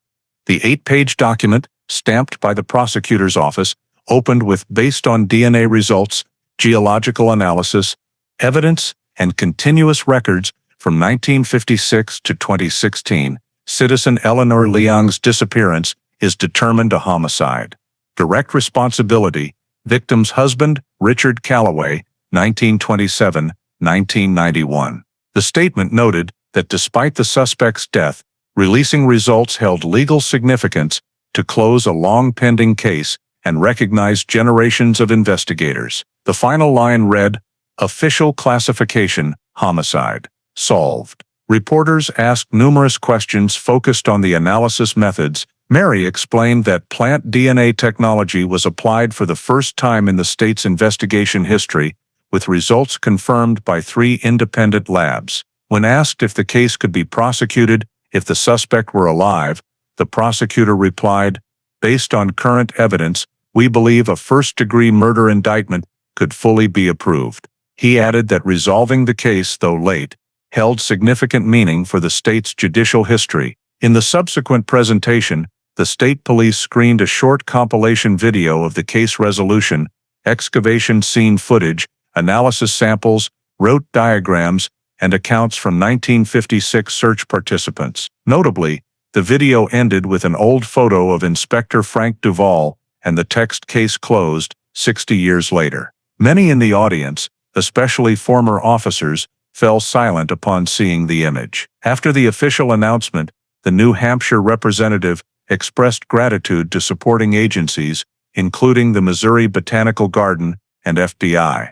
The 8-page document, stamped by the prosecutor's office, opened with "based on DNA results, geological analysis, evidence, and continuous records from 1956 to 2016, citizen Eleanor Liang's disappearance is determined a homicide. Direct responsibility, victim's husband, Richard Calloway, 1927-1991. The statement noted that despite the suspect's death, releasing results held legal significance to close a long-pending case and recognize generations of investigators. The final line read, "Official classification, homicide. Solved." Reporters asked numerous questions focused on the analysis methods. Mary explained that plant DNA technology was applied for the first time in the state's investigation history, with results confirmed by 3 independent labs. When asked if the case could be prosecuted if the suspect were alive, the prosecutor replied, "Based on current evidence, we believe a first-degree murder indictment could fully be approved." He added that resolving the case, though late, held significant meaning for the state's judicial history. In the subsequent presentation, the state police screened a short compilation video of the case resolution, excavation scene footage, analysis samples, rote diagrams, and accounts from 1956 search participants. Notably, the video ended with an old photo of Inspector Frank Duval and the text "Case closed, 60 years later." Many in the audience, especially former officers, fell silent upon seeing the image. After the official announcement, the New Hampshire representative expressed gratitude to supporting agencies, including the Missouri Botanical Garden and FBI,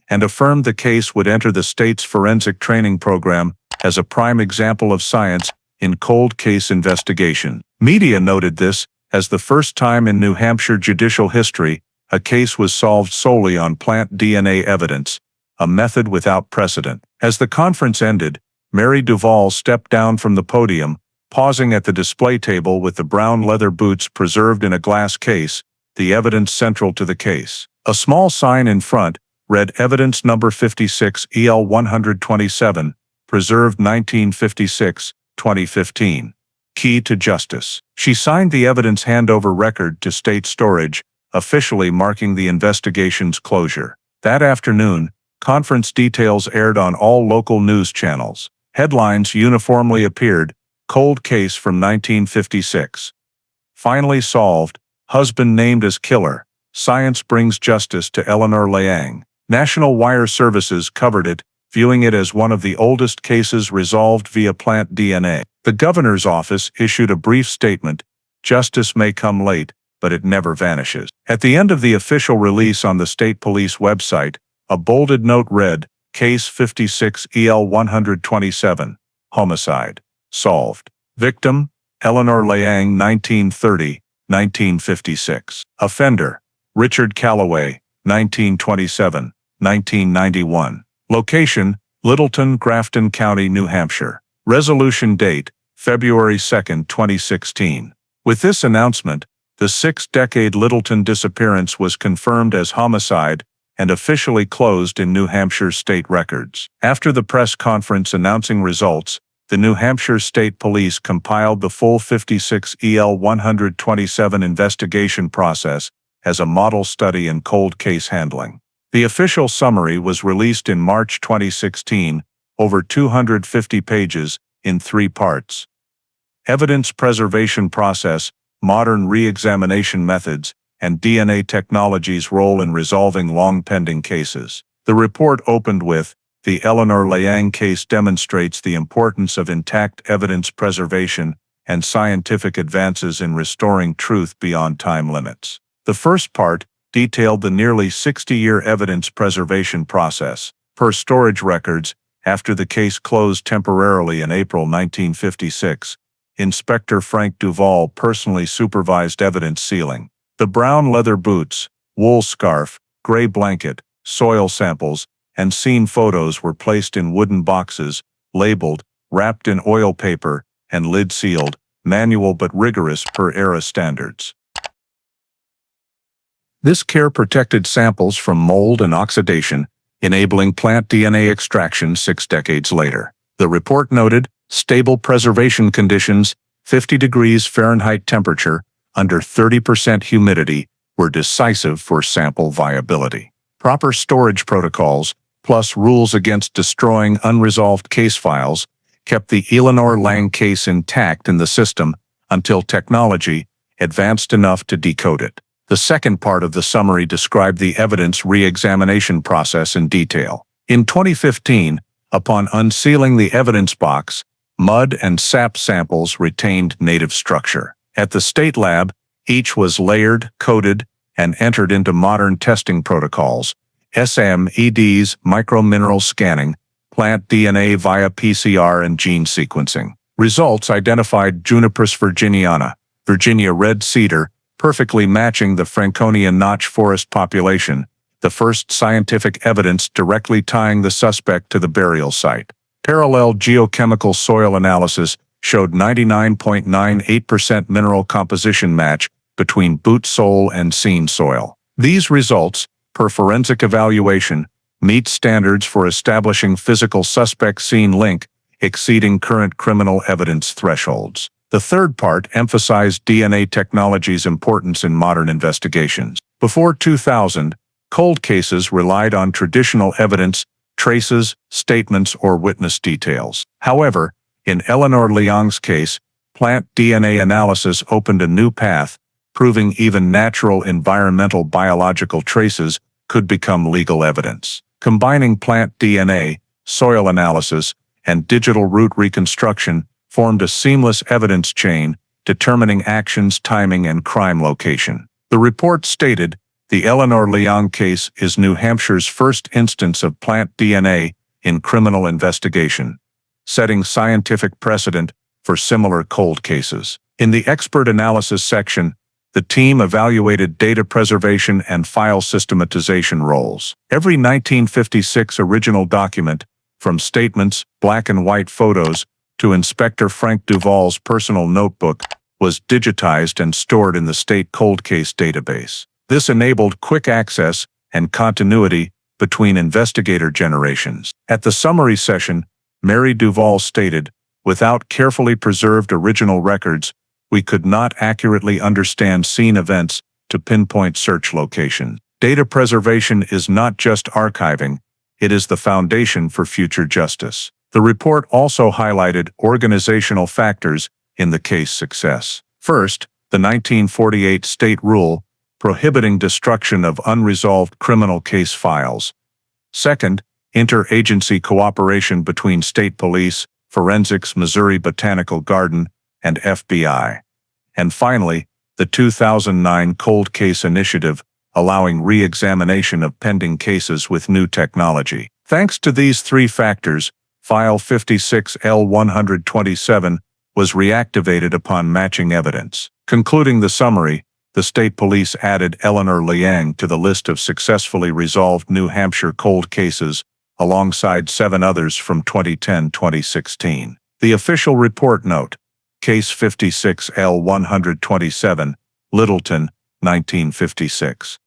and affirmed the case would enter the state's forensic training program as a prime example of science in cold case investigation. Media noted this as the first time in New Hampshire judicial history a case was solved solely on plant DNA evidence, a method without precedent. As the conference ended, Mary Duval stepped down from the podium, pausing at the display table with the brown leather boots preserved in a glass case, the evidence central to the case. A small sign in front read "Evidence number 56 EL 127, preserved 1956-2015. Key to justice." She signed the evidence handover record to state storage, officially marking the investigation's closure. That afternoon, conference details aired on all local news channels. Headlines uniformly appeared: "Cold case from 1956. Finally solved. Husband named as killer. Science brings justice to Eleanor Liang." National wire services covered it, viewing it as one of the oldest cases resolved via plant DNA. The governor's office issued a brief statement: "Justice may come late, but it never vanishes." At the end of the official release on the state police website, a bolded note read, "Case 56 EL 127, homicide. Solved. Victim, Eleanor Liang, 1930-1956. Offender, Richard Calloway, 1927-1991. Location, Littleton, Grafton County, New Hampshire. Resolution date, February 2, 2016. With this announcement, the 6-decade Littleton disappearance was confirmed as homicide and officially closed in New Hampshire state records. After the press conference announcing results, the New Hampshire State Police compiled the full 56 EL 127 investigation process as a model study in cold case handling. The official summary was released in March 2016, over 250 pages, in 3 parts. Evidence preservation process, modern re-examination methods, and DNA technology's role in resolving long-pending cases. The report opened with, "The Eleanor Liang case demonstrates the importance of intact evidence preservation and scientific advances in restoring truth beyond time limits." The first part detailed the nearly 60-year evidence preservation process. Per storage records, after the case closed temporarily in April 1956, Inspector Frank Duval personally supervised evidence sealing. The brown leather boots, wool scarf, gray blanket, soil samples, and scene photos were placed in wooden boxes, labeled, wrapped in oil paper, and lid-sealed, manual but rigorous per era standards. This care protected samples from mold and oxidation, enabling plant DNA extraction 6 decades later. The report noted, stable preservation conditions, 50 degrees Fahrenheit temperature, under 30% humidity, were decisive for sample viability. Proper storage protocols, plus rules against destroying unresolved case files, kept the Eleanor Lang case intact in the system until technology advanced enough to decode it. The second part of the summary described the evidence re-examination process in detail. In 2015, upon unsealing the evidence box, mud and sap samples retained native structure. At the state lab, each was layered, coded, and entered into modern testing protocols, SMEDs, micromineral scanning, plant DNA via PCR and gene sequencing. Results identified Juniperus virginiana, Virginia red cedar, perfectly matching the Franconia Notch forest population, the first scientific evidence directly tying the suspect to the burial site. Parallel geochemical soil analysis showed 99.98% mineral composition match between boot sole and scene soil. These results, per forensic evaluation, meet standards for establishing physical suspect-scene link, exceeding current criminal evidence thresholds. The third part emphasized DNA technology's importance in modern investigations. Before 2000, cold cases relied on traditional evidence, traces, statements, or witness details. However, in Eleanor Liang's case, plant DNA analysis opened a new path, proving even natural environmental biological traces could become legal evidence. Combining plant DNA, soil analysis, and digital root reconstruction formed a seamless evidence chain, determining actions, timing, and crime location. The report stated, the Eleanor Liang case is New Hampshire's first instance of plant DNA in criminal investigation, setting scientific precedent for similar cold cases. In the expert analysis section, the team evaluated data preservation and file systematization roles. Every 1956 original document, from statements, black and white photos, to Inspector Frank Duval's personal notebook, was digitized and stored in the state cold case database. This enabled quick access and continuity between investigator generations. At the summary session, Mary Duval stated, "Without carefully preserved original records, we could not accurately understand scene events to pinpoint search location. Data preservation is not just archiving, it is the foundation for future justice." The report also highlighted organizational factors in the case success. First, the 1948 state rule prohibiting destruction of unresolved criminal case files. Second, interagency cooperation between state police, forensics, Missouri Botanical Garden, and FBI. And finally, the 2009 Cold Case Initiative, allowing re-examination of pending cases with new technology. Thanks to these three factors, File 56L127 was reactivated upon matching evidence. Concluding the summary, the state police added Eleanor Liang to the list of successfully resolved New Hampshire cold cases, alongside 7 others from 2010-2016. The official report note, Case 56L127, Littleton, 1956.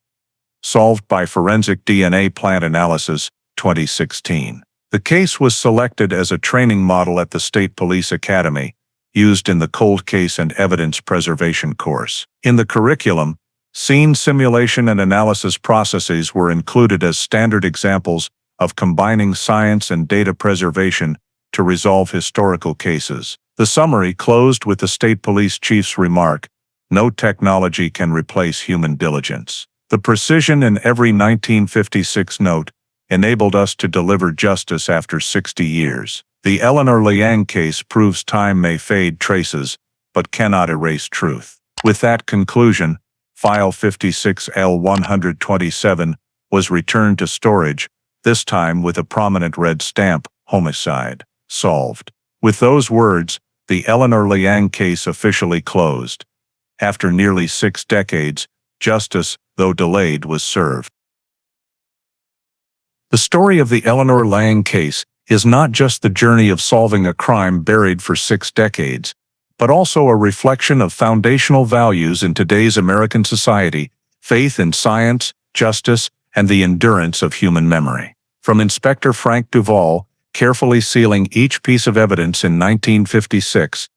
Solved by Forensic DNA Plant Analysis, 2016. The case was selected as a training model at the State Police Academy, used in the Cold Case and Evidence Preservation course. In the curriculum, scene simulation and analysis processes were included as standard examples of combining science and data preservation to resolve historical cases. The summary closed with the State Police Chief's remark, "No technology can replace human diligence." The precision in every 1956 note enabled us to deliver justice after 60 years. The Eleanor Liang case proves time may fade traces, but cannot erase truth. With that conclusion, File 56L127 was returned to storage, this time with a prominent red stamp, homicide, solved. With those words, the Eleanor Liang case officially closed. After nearly 6 decades, justice, though delayed, was served. The story of the Eleanor Liang case is not just the journey of solving a crime buried for 6 decades, but also a reflection of foundational values in today's American society: faith in science, justice, and the endurance of human memory. From Inspector Frank Duval, carefully sealing each piece of evidence in 1956,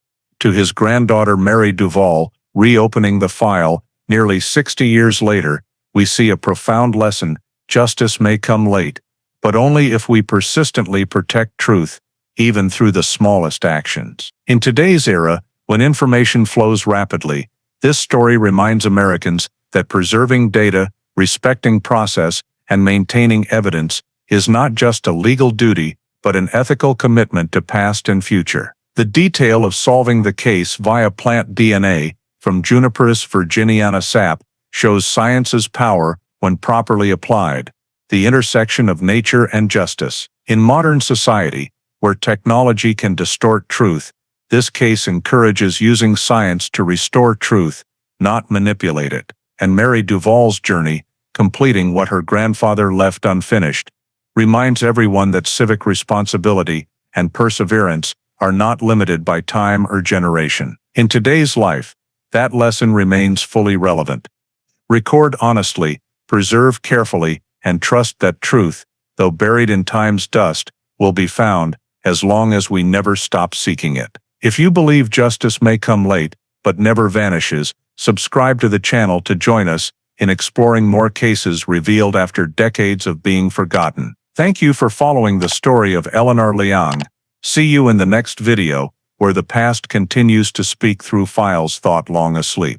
to his granddaughter Mary Duval reopening the file nearly 60 years later, we see a profound lesson: justice may come late, but only if we persistently protect truth, even through the smallest actions. In today's era, when information flows rapidly, this story reminds Americans that preserving data, respecting process, and maintaining evidence is not just a legal duty, but an ethical commitment to past and future. The detail of solving the case via plant DNA from Juniperus virginiana sap shows science's power when properly applied, the intersection of nature and justice. In modern society, where technology can distort truth, this case encourages using science to restore truth, not manipulate it. And Mary Duval's journey, completing what her grandfather left unfinished, reminds everyone that civic responsibility and perseverance are not limited by time or generation. In today's life, that lesson remains fully relevant. Record honestly, preserve carefully, and trust that truth, though buried in time's dust, will be found, as long as we never stop seeking it. If you believe justice may come late, but never vanishes, subscribe to the channel to join us in exploring more cases revealed after decades of being forgotten. Thank you for following the story of Eleanor Liang. See you in the next video, where the past continues to speak through files thought long asleep.